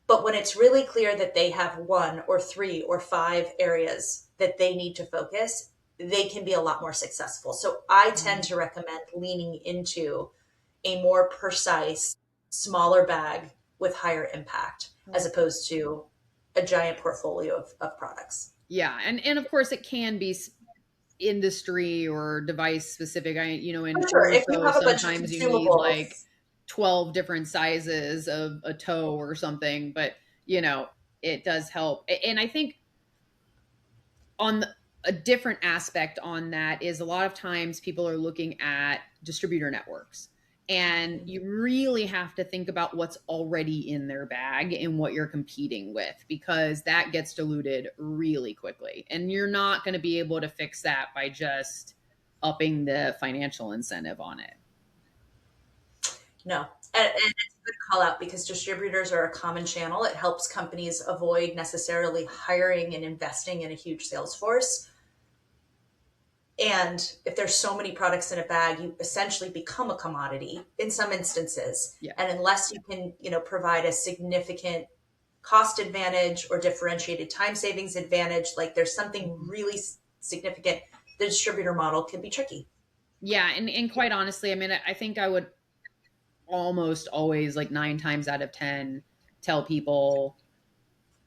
But when it's really clear that they have 1 or 3 or 5 areas that they need to focus, they can be a lot more successful. So I tend to recommend leaning into a more precise smaller bag with higher impact as opposed to a giant portfolio of products. Yeah. And of course it can be industry or device specific. In sure. If you ortho, have a bunch of sometimes you need like consumables, 12 different sizes of a toe or something, but it does help. And I think on a different aspect on that is a lot of times people are looking at distributor networks, and you really have to think about what's already in their bag and what you're competing with, because that gets diluted really quickly. And you're not going to be able to fix that by just upping the financial incentive on it. No. And it's a good call out because distributors are a common channel. It helps companies avoid necessarily hiring and investing in a huge sales force. And if there's so many products in a bag, you essentially become a commodity in some instances. Yeah. And unless you can, provide a significant cost advantage or differentiated time savings advantage, like there's something really significant, the distributor model can be tricky. Yeah. And quite honestly, I think I would almost always, like 9 times out of 10, tell people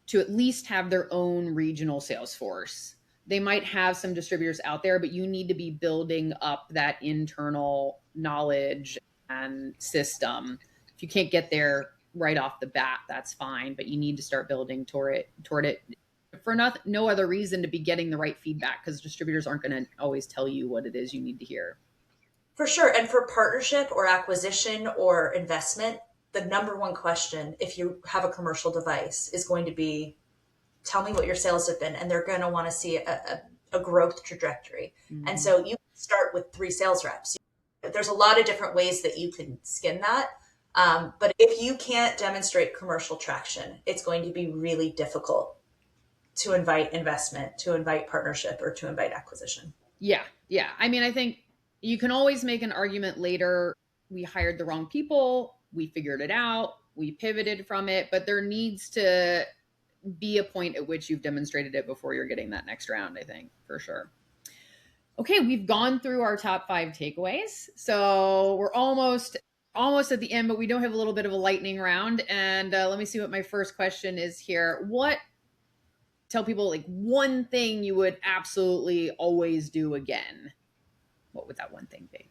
to at least have their own regional sales force. They might have some distributors out there, but you need to be building up that internal knowledge and system. If you can't get there right off the bat, that's fine, but you need to start building toward it for no other reason, to be getting the right feedback, because distributors aren't going to always tell you what it is you need to hear. For sure. And for partnership or acquisition or investment, the number one question, if you have a commercial device, is going to be, tell me what your sales have been. And they're going to want to see a growth trajectory. Mm-hmm. And so you start with 3 sales reps. There's a lot of different ways that you can skin that. But if you can't demonstrate commercial traction, it's going to be really difficult to invite investment, to invite partnership, or to invite acquisition. Yeah. Yeah. I think you can always make an argument later. We hired the wrong people. We figured it out. We pivoted from it, but there needs to be a point at which you've demonstrated it before you're getting that next round, I think, for sure. Okay. We've gone through our top 5 takeaways. So we're almost at the end, but we don't have a little bit of a lightning round. And let me see what my first question is here. Tell people like one thing you would absolutely always do again. What would that one thing be?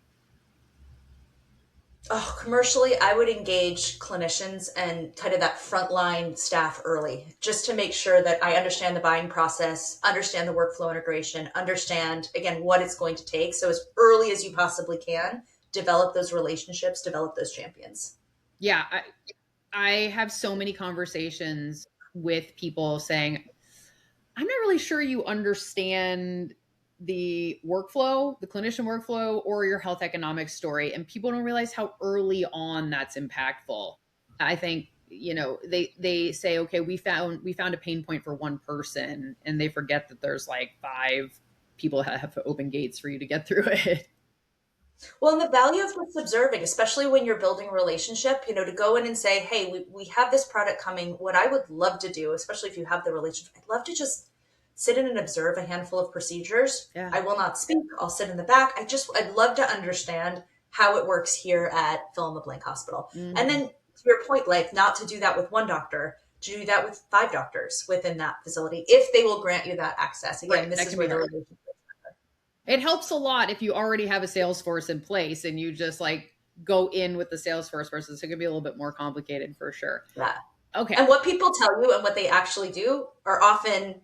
Oh, commercially, I would engage clinicians and kind of that frontline staff early, just to make sure that I understand the buying process, understand the workflow integration, understand, again, what it's going to take. So as early as you possibly can, develop those relationships, develop those champions. Yeah. I have so many conversations with people saying, I'm not really sure you understand the workflow, the clinician workflow, or your health economics story. And people don't realize how early on that's impactful. I think, they say, okay, we found a pain point for one person, and they forget that there's like 5 people that have to open gates for you to get through it. Well, and the value of what's observing, especially when you're building a relationship, to go in and say, hey, we have this product coming. What I would love to do, especially if you have the relationship, I'd love to just sit in and observe a handful of procedures. Yeah. I will not speak. I'll sit in the back. I'd love to understand how it works here at fill in the blank hospital. Mm-hmm. And then to your point, like not to do that with one doctor, to do that with 5 doctors within that facility, if they will grant you that access. Again, right. This is where the relationship. It helps a lot if you already have a sales force in place and you just like go in with the sales force versus it can be a little bit more complicated for sure. Yeah. Okay. And what people tell you and what they actually do are often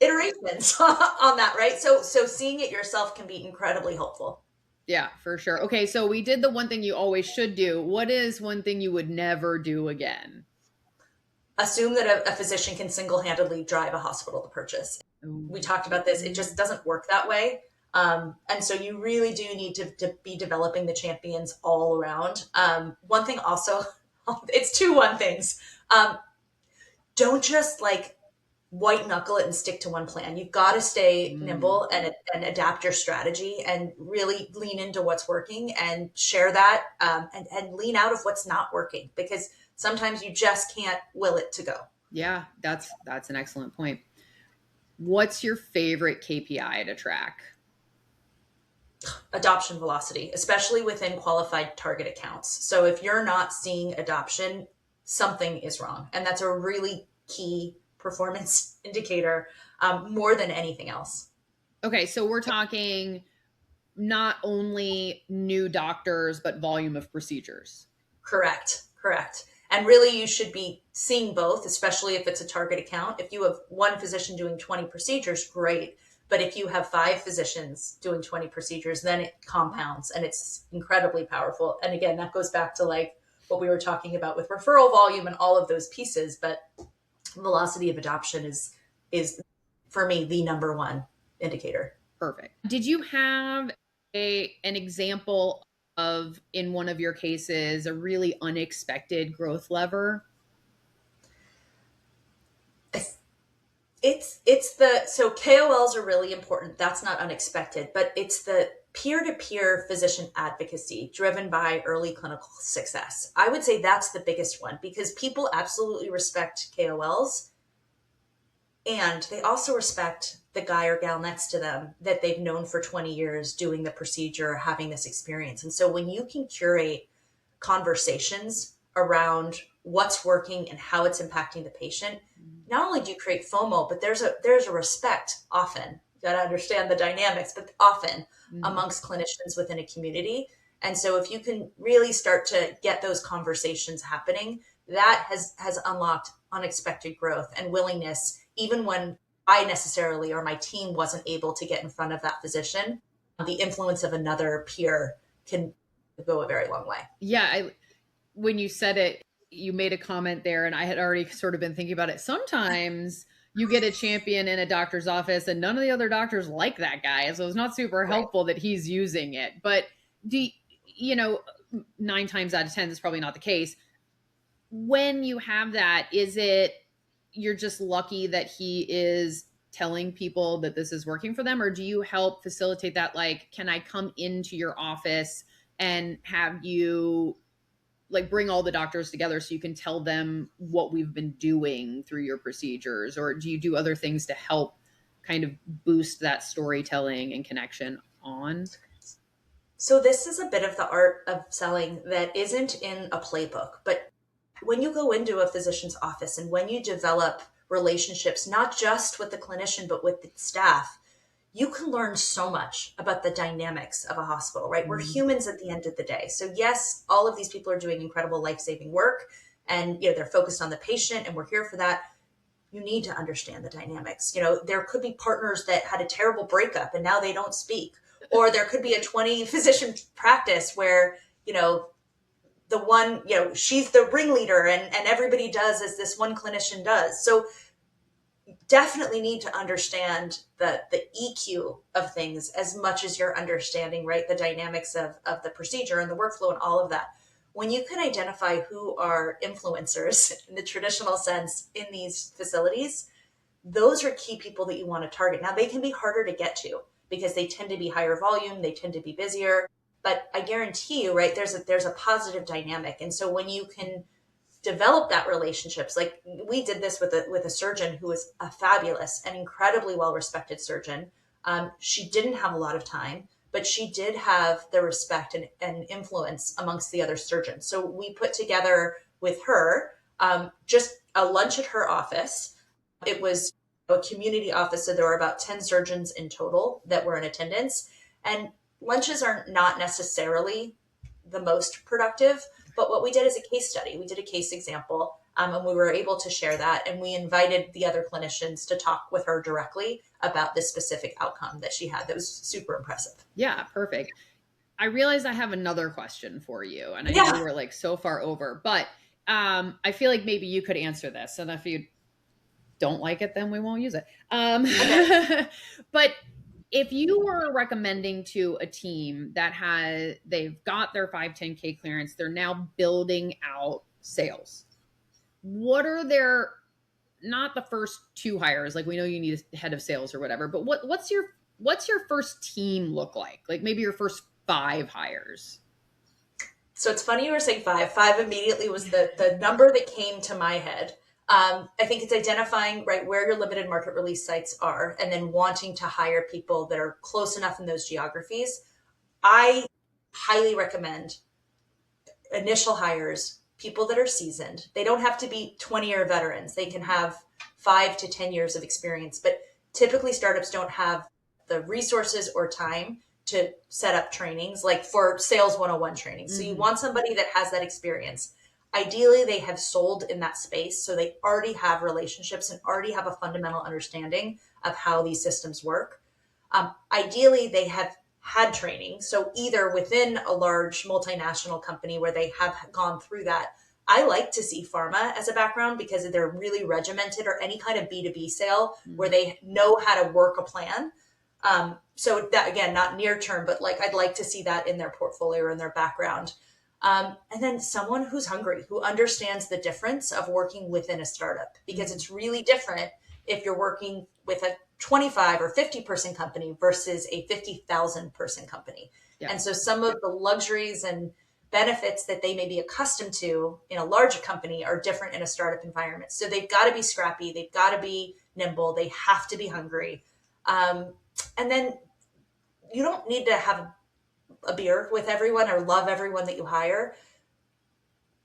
iterations on that, right? So seeing it yourself can be incredibly helpful. Yeah, for sure. Okay, so we did the one thing you always should do. What is one thing you would never do again? Assume that a physician can single-handedly drive a hospital to purchase. We talked about this. It just doesn't work that way. And so you really do need to be developing the champions all around. One thing also, it's 2 one things. Don't just like white knuckle it and stick to one plan. You've got to stay nimble and adapt your strategy and really lean into what's working and share that and lean out of what's not working, because sometimes you just can't will it to go. Yeah, that's an excellent point. What's your favorite KPI to track? Adoption velocity, especially within qualified target accounts. So if you're not seeing adoption, something is wrong. And that's a really key performance indicator, more than anything else. Okay, so we're talking not only new doctors, but volume of procedures. Correct. And really, you should be seeing both, especially if it's a target account. If you have one physician doing 20 procedures, great. But if you have 5 physicians doing 20 procedures, then it compounds and it's incredibly powerful. And again, that goes back to like what we were talking about with referral volume and all of those pieces. But velocity of adoption is for me the number one indicator. Perfect. Did you have an example of, in one of your cases, a really unexpected growth lever? So KOLs are really important. That's not unexpected, but it's the peer-to-peer physician advocacy driven by early clinical success. I would say that's the biggest one because people absolutely respect KOLs, and they also respect the guy or gal next to them that they've known for 20 years doing the procedure, having this experience. And so when you can curate conversations around what's working and how it's impacting the patient, not only do you create FOMO, but there's a respect often. You got to understand the dynamics, but often amongst clinicians within a community. And so if you can really start to get those conversations happening, that has unlocked unexpected growth and willingness, even when I necessarily or my team wasn't able to get in front of that physician. The influence of another peer can go a very long way. Yeah. When you said it, you made a comment there, and I had already sort of been thinking about it. Sometimes you get a champion in a doctor's office and none of the other doctors like that guy. So it's not super helpful that he's using it. But 9 times out of 10, that's probably not the case. When you have that, is it you're just lucky that he is telling people that this is working for them? Or do you help facilitate that? Like, can I come into your office and have you like bring all the doctors together so you can tell them what we've been doing through your procedures? Or do you do other things to help kind of boost that storytelling and connection on? So this is a bit of the art of selling that isn't in a playbook, but when you go into a physician's office and when you develop relationships, not just with the clinician, but with the staff, you can learn so much about the dynamics of a hospital, right? We're humans at the end of the day. So yes, all of these people are doing incredible life-saving work and they're focused on the patient and we're here for that. You need to understand the dynamics. There could be partners that had a terrible breakup and now they don't speak. Or there could be a 20 physician practice where, the one, she's the ringleader and everybody does as this one clinician does. So definitely need to understand the EQ of things as much as you're understanding, right, the dynamics of the procedure and the workflow and all of that. When you can identify who are influencers in the traditional sense in these facilities, those are key people that you want to target. Now, they can be harder to get to because they tend to be higher volume, they tend to be busier, but I guarantee you, right, there's a positive dynamic. And so when you can develop that relationships, like we did this with a surgeon who was a fabulous and incredibly well-respected surgeon. She didn't have a lot of time, but she did have the respect and influence amongst the other surgeons. So we put together with her just a lunch at her office. It was a community office, so there were about 10 surgeons in total that were in attendance. And lunches are not necessarily the most productive, but what we did is a case study. We did a case example, and we were able to share that. And we invited the other clinicians to talk with her directly about this specific outcome that she had. That was super impressive. Yeah, perfect. I realize I have another question for you, and I know we're like so far over, but I feel like maybe you could answer this. And if you don't like it, then we won't use it. Okay. But if you were recommending to a team that they've got their 510K clearance, they're now building out sales, what are their, not the first 2 hires, like we know you need a head of sales or whatever, but what's your first team look like? Like maybe your first 5 hires. So it's funny you were saying 5. 5 immediately was the number that came to my head. I think it's identifying, right, where your limited market release sites are and then wanting to hire people that are close enough in those geographies. I highly recommend initial hires, people that are seasoned. They don't have to be 20-year veterans. They can have 5 to 10 years of experience, but typically startups don't have the resources or time to set up trainings like for sales 101 training. So you want somebody that has that experience. Ideally, they have sold in that space, so they already have relationships and already have a fundamental understanding of how these systems work. Ideally, they have had training. So either within a large multinational company where they have gone through that. I like to see pharma as a background because they're really regimented, or any kind of B2B sale where they know how to work a plan. So that, again, not near term, but like I'd like to see that in their portfolio or in their background. And then someone who's hungry, who understands the difference of working within a startup, because it's really different if you're working with a 25 or 50-person company versus a 50,000 person company. Yeah. And so some of the luxuries and benefits that they may be accustomed to in a larger company are different in a startup environment. So they've got to be scrappy. They've got to be nimble. They have to be hungry. And then you don't need to have a beer with everyone or love everyone that you hire,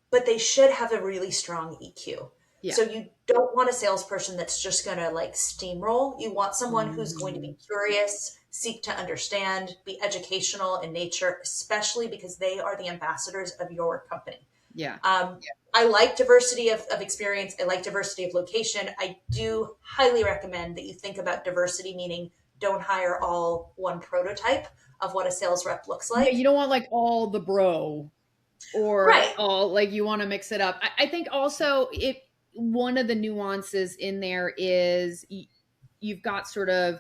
but they should have a really strong EQ. Yeah. So you don't want a salesperson that's just going to like steamroll. You want someone who's going to be curious, seek to understand, be educational in nature, especially because they are the ambassadors of your company. Yeah. I like diversity of experience. I like diversity of location. I do highly recommend that you think about diversity, meaning don't hire all one prototype of what a sales rep looks like. Yeah, you don't want like all the bro or all, like, you want to mix it up. I think also one of the nuances in there is you've got sort of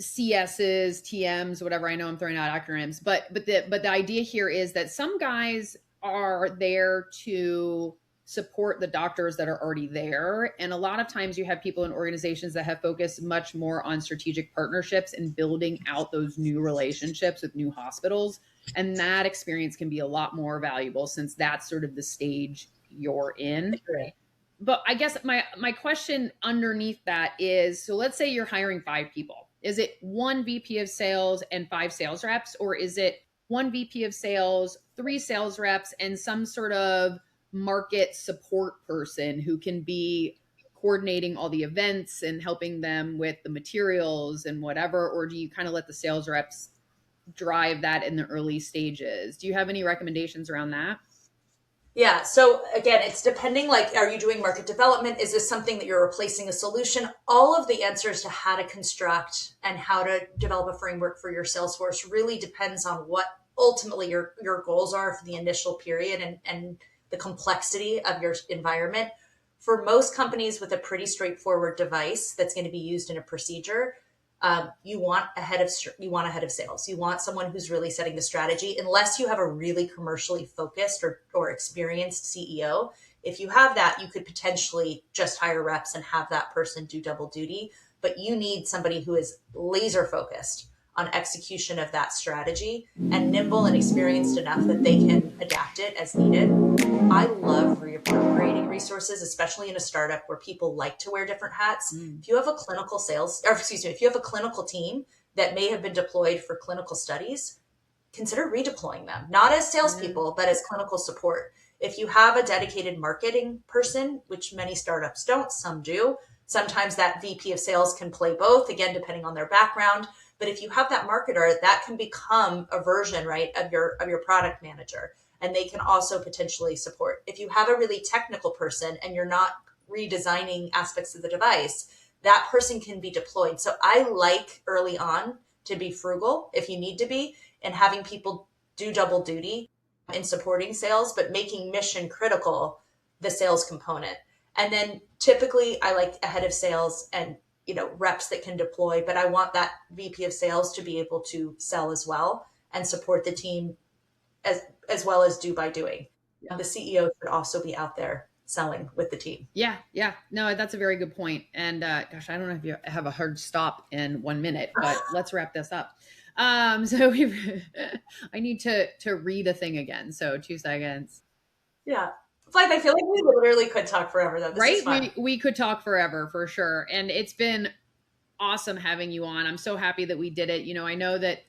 CSs, TMs, whatever. I know I'm throwing out acronyms, but the idea here is that some guys are there to support the doctors that are already there. And a lot of times you have people in organizations that have focused much more on strategic partnerships and building out those new relationships with new hospitals. And that experience can be a lot more valuable since that's sort of the stage you're in. Right. But I guess my question underneath that is, so let's say you're hiring 5 people. Is it 1 VP of sales and 5 sales reps? Or is it 1 VP of sales, 3 sales reps, and some sort of market support person who can be coordinating all the events and helping them with the materials and whatever? Or do you kind of let the sales reps drive that in the early stages? Do you have any recommendations around that? Yeah. So again, it's depending, like, are you doing market development? Is this something that you're replacing a solution? All of the answers to how to construct and how to develop a framework for your sales force really depends on what ultimately your goals are for the initial period and the complexity of your environment. For most companies with a pretty straightforward device that's going to be used in a procedure, you want a head of sales. You want someone who's really setting the strategy, unless you have a really commercially focused or experienced CEO. If you have that, you could potentially just hire reps and have that person do double duty. But you need somebody who is laser focused on execution of that strategy and nimble and experienced enough that they can adapt it as needed. I love reappropriating resources, especially in a startup where people like to wear different hats. If you have a clinical if you have a clinical team that may have been deployed for clinical studies, consider redeploying them, not as salespeople, but as clinical support. If you have a dedicated marketing person, which many startups don't, some do, sometimes that VP of sales can play both, again, depending on their background. But if you have that marketer, that can become a version, right, of your product manager. And they can also potentially support. If you have a really technical person and you're not redesigning aspects of the device, that person can be deployed. So I like early on to be frugal if you need to be, and having people do double duty in supporting sales, but making mission critical the sales component. And then typically I like a head of sales and reps that can deploy, but I want that VP of sales to be able to sell as well and support the team as well as do by doing. Yeah. The CEO should also be out there selling with the team. Yeah. No, that's a very good point. And gosh, I don't know if you have a hard stop in 1 minute, but let's wrap this up. So I need to read a thing again. So 2 seconds. Yeah. Like, I feel like we literally could talk forever though. This is fun. We could talk forever for sure. And it's been awesome having you on. I'm so happy that we did it. I know that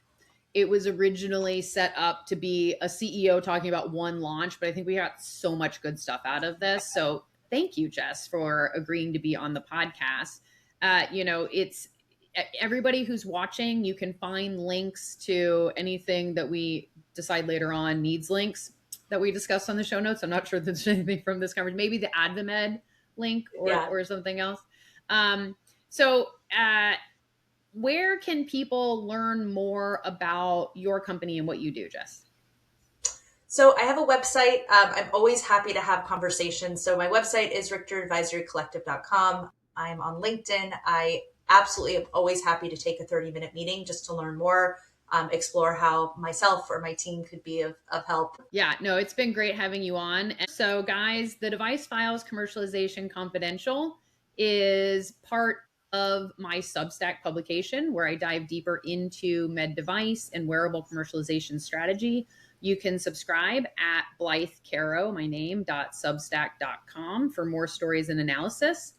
it was originally set up to be a CEO talking about one launch, but I think we got so much good stuff out of this. So thank you, Jess, for agreeing to be on the podcast. It's everybody who's watching, you can find links to anything that we decide later on needs links that we discussed on the show notes. I'm not sure there's anything from this conference, maybe the AdvaMed link or something else. So where can people learn more about your company and what you do, Jess? So I have a website. I'm always happy to have conversations. So my website is richteradvisorycollective.com. I'm on LinkedIn. I absolutely am always happy to take a 30-minute meeting just to learn more, explore how myself or my team could be of help. Yeah, no, it's been great having you on. And so guys, the Device Files Commercialization Confidential is part of my Substack publication where I dive deeper into med device and wearable commercialization strategy. You can subscribe at Blythe Caro, my name, .substack.com for more stories and analysis.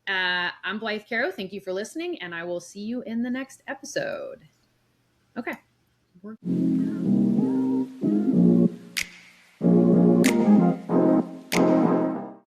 I'm Blythe Caro. Thank you for listening, and I will see you in the next episode. Okay.